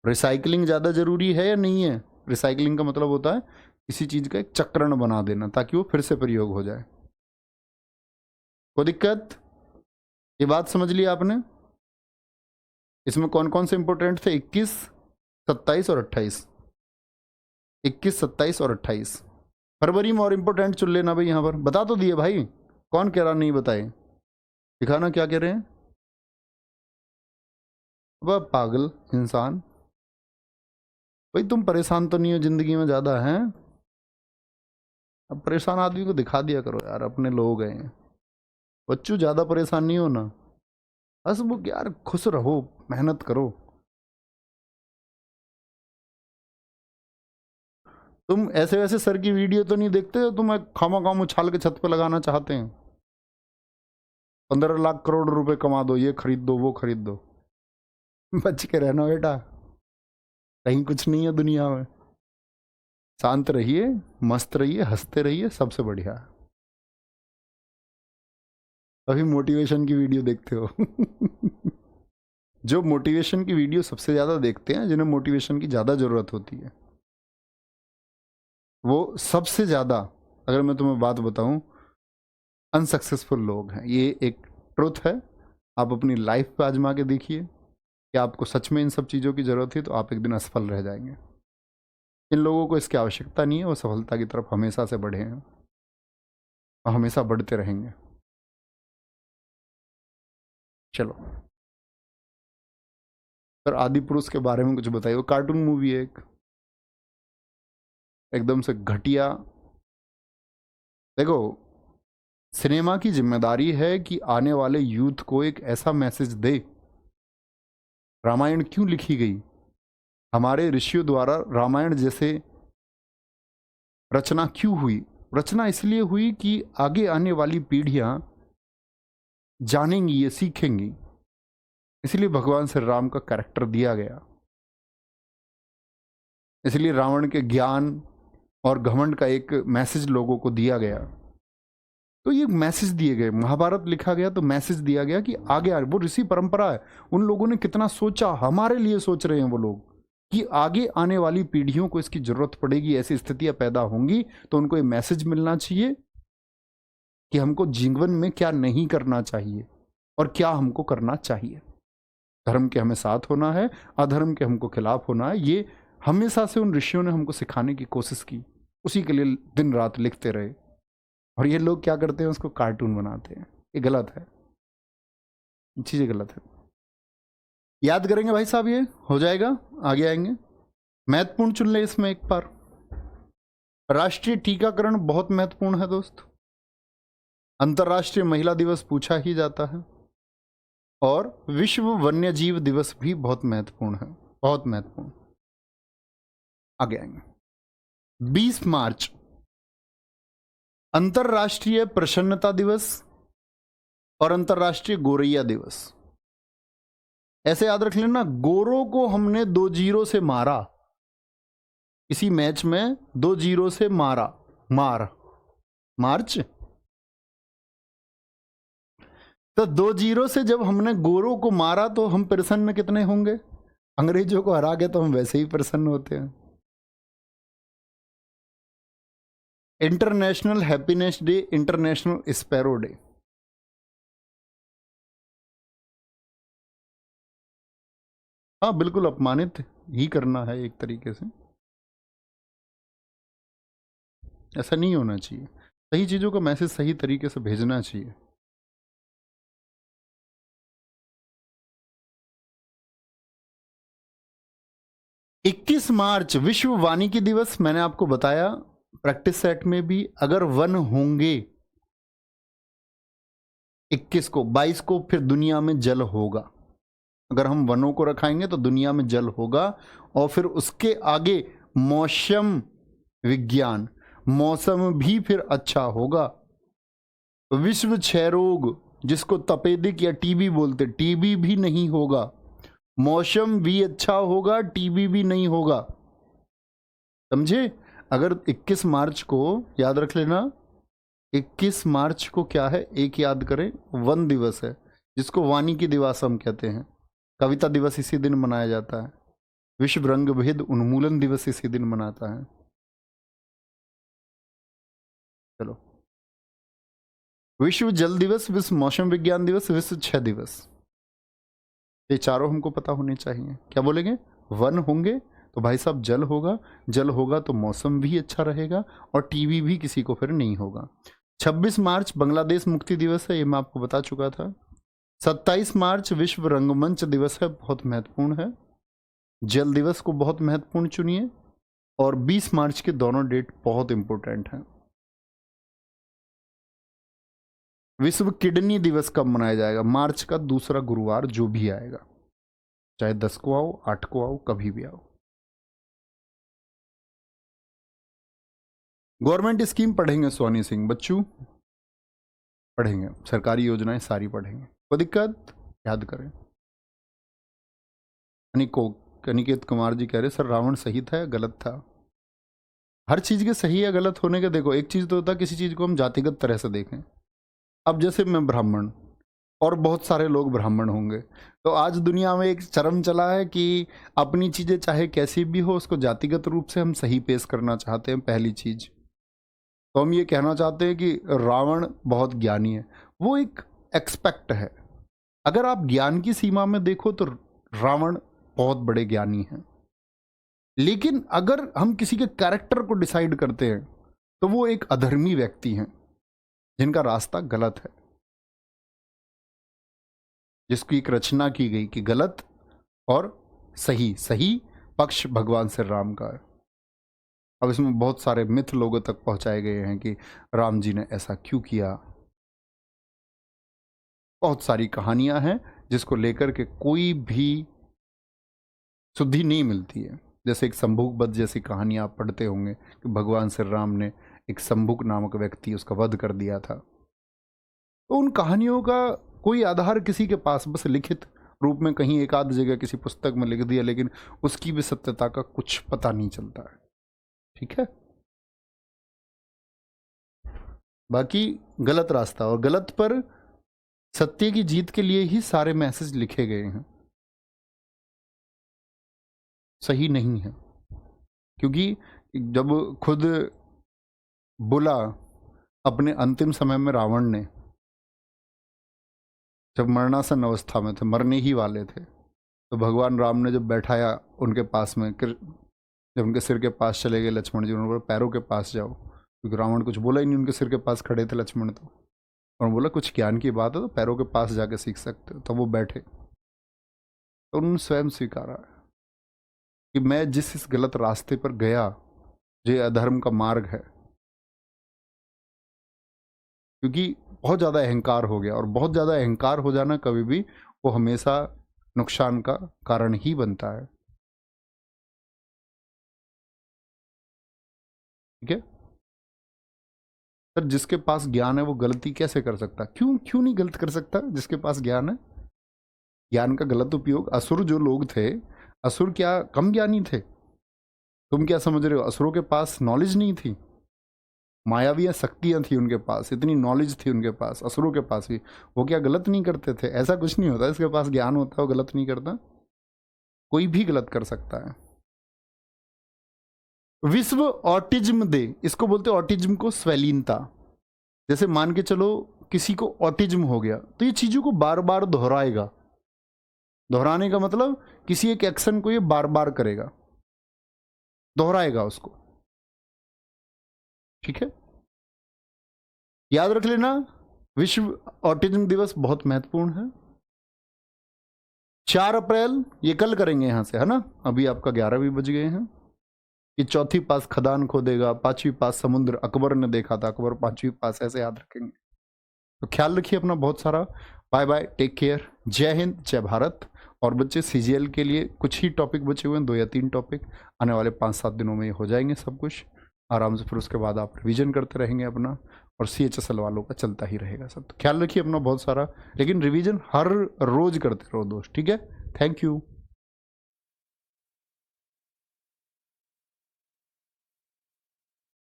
रिसाइकलिंग ज़्यादा जरूरी है या नहीं है? रिसाइकलिंग का मतलब होता है किसी चीज़ का एक चक्रण बना देना ताकि वो फिर से प्रयोग हो जाए। कोई दिक्कत? ये बात समझ ली आपने? इसमें कौन कौन से इंपोर्टेंट थे? 21, 27 और 28। 21, 27 और 28 फरवरी में। और इंपोर्टेंट चुन लेना भाई। यहाँ पर बता तो दिए भाई, कौन कह रहा नहीं बताए? दिखाना क्या कह रहे हैं। वह पागल इंसान, भाई तुम परेशान तो नहीं हो जिंदगी में ज़्यादा हैं? अब परेशान आदमी को दिखा दिया करो यार, अपने लोग हैं। बच्चों ज़्यादा परेशान नहीं होना, हंसमुख यार, खुश रहो, मेहनत करो। तुम ऐसे वैसे सर की वीडियो तो नहीं देखते हो? तुम खामा खाम उछाल के छत पे लगाना चाहते हैं। 15 लाख करोड़ रुपए कमा दो, ये खरीद दो, वो खरीद दो। बच के रहना बेटा, कहीं कुछ नहीं है दुनिया में। शांत रहिए, मस्त रहिए, हंसते रहिए, सबसे बढ़िया। अभी मोटिवेशन की वीडियो देखते हो। जो मोटिवेशन की वीडियो सबसे ज़्यादा देखते हैं, जिन्हें मोटिवेशन की ज़्यादा ज़रूरत होती है, वो सबसे ज़्यादा, अगर मैं तुम्हें बात बताऊं, अनसक्सेसफुल लोग हैं। ये एक ट्रुथ है। आप अपनी लाइफ पे आजमा के देखिए कि आपको सच में इन सब चीज़ों की ज़रूरत है तो आप एक दिन असफल रह जाएंगे। इन लोगों को इसकी आवश्यकता नहीं है, वो सफलता की तरफ हमेशा से बढ़े हैं और हमेशा बढ़ते रहेंगे। चलो, सर आदि पुरुष के बारे में कुछ बताइए। वो कार्टून मूवी है एक, एकदम से घटिया। देखो, सिनेमा की जिम्मेदारी है कि आने वाले यूथ को एक ऐसा मैसेज दे। रामायण क्यों लिखी गई? हमारे ऋषियों द्वारा रामायण जैसे रचना क्यों हुई? रचना इसलिए हुई कि आगे आने वाली पीढ़ियां जानेंगी, ये सीखेंगी। इसलिए भगवान श्री राम का कैरेक्टर दिया गया। इसलिए रावण के ज्ञान और घमंड का एक मैसेज लोगों को दिया गया। तो ये मैसेज दिए गए, महाभारत लिखा गया तो मैसेज दिया गया कि आगे वो ऋषि परंपरा है। उन लोगों ने कितना सोचा, हमारे लिए सोच रहे हैं वो लोग कि आगे आने वाली पीढ़ियों को इसकी जरूरत पड़ेगी, ऐसी स्थितियां पैदा होंगी, तो उनको ये मैसेज मिलना चाहिए कि हमको जीवन में क्या नहीं करना चाहिए और क्या हमको करना चाहिए। धर्म के हमें साथ होना है, अधर्म के हमको खिलाफ होना है। ये हमेशा से उन ऋषियों ने हमको सिखाने की कोशिश की, उसी के लिए दिन रात लिखते रहे। और ये लोग क्या करते हैं? उसको कार्टून बनाते हैं। ये गलत है, चीज़ें गलत है। याद करेंगे भाई साहब, ये हो जाएगा, आगे आएंगे। महत्वपूर्ण चुन ले इसमें एक बार। राष्ट्रीय टीकाकरण बहुत महत्वपूर्ण है दोस्त। अंतर्राष्ट्रीय महिला दिवस पूछा ही जाता है। और विश्व वन्य जीव दिवस भी बहुत महत्वपूर्ण है, बहुत महत्वपूर्ण। आगे आएंगे। 20 मार्च अंतर्राष्ट्रीय प्रसन्नता दिवस और अंतर्राष्ट्रीय गोरैया दिवस। ऐसे याद रख लेना, गोरों को हमने 2-0 से मारा, इसी मैच में 2-0 से मारा। मार्च तो 2-0 से जब हमने गोरों को मारा तो हम प्रसन्न कितने होंगे? अंग्रेजों को हरा के तो हम वैसे ही प्रसन्न होते हैं। International happiness day, international sparrow day. हाँ बिल्कुल, अपमानित ही करना है एक तरीके से। ऐसा नहीं होना चाहिए, सही चीज़ों का मैसेज सही तरीके से भेजना चाहिए। इक्कीस मार्च विश्व वानिकी दिवस, मैंने आपको बताया प्रैक्टिस सेट में भी, अगर वन होंगे 21 को, 22 को फिर दुनिया में जल होगा। अगर हम वनों को रखाएंगे तो दुनिया में जल होगा। और फिर उसके आगे मौसम विज्ञान, मौसम भी फिर अच्छा होगा। विश्व क्षय रोग, जिसको तपेदिक या टीबी बोलते, टीबी भी नहीं होगा। मौसम भी अच्छा होगा, टीबी भी नहीं होगा। समझे? अगर 21 मार्च को याद रख लेना, 21 मार्च को क्या है, एक याद करें, वन दिवस है, जिसको वानिकी दिवस हम कहते हैं। कविता दिवस इसी दिन मनाया जाता है। विश्व रंग भेद उन्मूलन दिवस इसी दिन मनाता है। चलो, विश्व जल दिवस, विश्व मौसम विज्ञान दिवस, विश्व क्षय दिवस, ये चारों हमको पता होने चाहिए। क्या बोलेंगे? वन होंगे तो भाई साहब जल होगा, जल होगा तो मौसम भी अच्छा रहेगा, और टीबी भी किसी को फिर नहीं होगा। 26 मार्च बांग्लादेश मुक्ति दिवस है, ये मैं आपको बता चुका था। 27 मार्च विश्व रंगमंच दिवस है, बहुत महत्वपूर्ण है। जल दिवस को बहुत महत्वपूर्ण चुनिए। और 20 मार्च के दोनों डेट बहुत इंपॉर्टेंट हैं। विश्व किडनी दिवस कब मनाया जाएगा? मार्च का दूसरा गुरुवार जो भी आएगा, चाहे 10 को आओ, 8 को आओ, कभी भी आओ। गवर्नमेंट स्कीम पढ़ेंगे सोनी सिंह बच्चू, पढ़ेंगे, सरकारी योजनाएं सारी पढ़ेंगे, कोई दिक्कत? याद करें। अनिकेत कुमार जी कह रहे सर रावण सही था या गलत था? हर चीज के सही या गलत होने के, देखो एक चीज तो होता है किसी चीज को हम जातिगत तरह से देखें। अब जैसे मैं ब्राह्मण और बहुत सारे लोग ब्राह्मण होंगे, तो आज दुनिया में एक चरम चला है कि अपनी चीजें चाहे कैसी भी हो, उसको जातिगत रूप से हम सही पेश करना चाहते हैं। पहली चीज तो हम ये कहना चाहते हैं कि रावण बहुत ज्ञानी है, वो एक एक्सपेक्ट है। अगर आप ज्ञान की सीमा में देखो तो रावण बहुत बड़े ज्ञानी हैं, लेकिन अगर हम किसी के कैरेक्टर को डिसाइड करते हैं तो वो एक अधर्मी व्यक्ति हैं, जिनका रास्ता गलत है, जिसकी एक रचना की गई कि गलत और सही, सही पक्ष भगवान श्री राम का है। अब इसमें बहुत सारे मिथ लोगों तक पहुंचाए गए हैं कि राम जी ने ऐसा क्यों किया। बहुत सारी कहानियां हैं जिसको लेकर के कोई भी शुद्धि नहीं मिलती है। जैसे एक शंभुक वध जैसी कहानी आप पढ़ते होंगे कि भगवान श्री राम ने एक शंभुक नामक व्यक्ति, उसका वध कर दिया था। तो उन कहानियों का कोई आधार किसी के पास, बस लिखित रूप में कहीं एक आध जगह किसी पुस्तक में लिख दिया, लेकिन उसकी भी सत्यता का कुछ पता नहीं चलता है। ठीक है, बाकी गलत रास्ता, और गलत पर सत्य की जीत के लिए ही सारे मैसेज लिखे गए हैं, सही नहीं है। क्योंकि जब खुद बोला अपने अंतिम समय में रावण ने, जब मरणासन अवस्था में थे, मरने ही वाले थे, तो भगवान राम ने जब बैठाया उनके पास में, जब उनके सिर के पास चले गए लक्ष्मण जी, उन्होंने बोला पैरों के पास जाओ, क्योंकि रावण कुछ बोला ही नहीं, उनके सिर के पास खड़े थे लक्ष्मण, तो उन्होंने बोला कुछ ज्ञान की बात है तो पैरों के पास जाके सीख सकते हो। तो वो बैठे, तो उन्होंने स्वयं स्वीकारा कि मैं जिस इस गलत रास्ते पर गया, जो अधर्म का मार्ग है, क्योंकि बहुत ज़्यादा अहंकार हो गया, और बहुत ज़्यादा अहंकार हो जाना कभी भी वो हमेशा नुकसान का कारण ही बनता है। ठीक है सर, जिसके पास ज्ञान है वो गलती कैसे कर सकता? क्यों नहीं गलत कर सकता जिसके पास ज्ञान है? ज्ञान का गलत उपयोग, असुर जो लोग थे, असुर क्या कम ज्ञानी थे? तुम क्या समझ रहे हो असुरों के पास नॉलेज नहीं थी? मायावी शक्तियां थी उनके पास, इतनी नॉलेज थी उनके पास, असुरों के पास भी। वो क्या गलत नहीं करते थे? ऐसा कुछ नहीं होता, इसके पास ज्ञान होता है वो गलत नहीं करता, कोई भी गलत कर सकता है। विश्व ऑटिज्म डे, इसको बोलते हैं ऑटिज्म को स्वैलीनता। जैसे मान के चलो किसी को ऑटिज्म हो गया तो ये चीजों को बार बार दोहराएगा, दोहराने का मतलब किसी एक एक्शन को ये बार बार करेगा, दोहराएगा उसको, ठीक है। याद रख लेना, विश्व ऑटिज्म दिवस बहुत महत्वपूर्ण है। 4 अप्रैल ये कल करेंगे यहां से, है ना। अभी आपका 11 भी बज गए हैं। ये चौथी पास खदान खोदेगा, 5वीं पास समुद्र अकबर ने देखा था, अकबर 5वीं पास, ऐसे याद रखेंगे। तो ख्याल रखिए अपना बहुत सारा। बाय बाय, टेक केयर, जय हिंद, जय भारत। और बच्चे सीजीएल के लिए कुछ ही टॉपिक बचे हुए हैं, 2 या 3 टॉपिक, आने वाले 5-7 दिनों में हो जाएंगे सब कुछ आराम से। फिर उसके बाद आप रिवीजन करते रहेंगे अपना, और CHSL वालों का चलता ही रहेगा सब। तो ख्याल रखिए अपना बहुत सारा, लेकिन रिवीजन हर रोज करते रहो दोस्त, ठीक है। Thank you.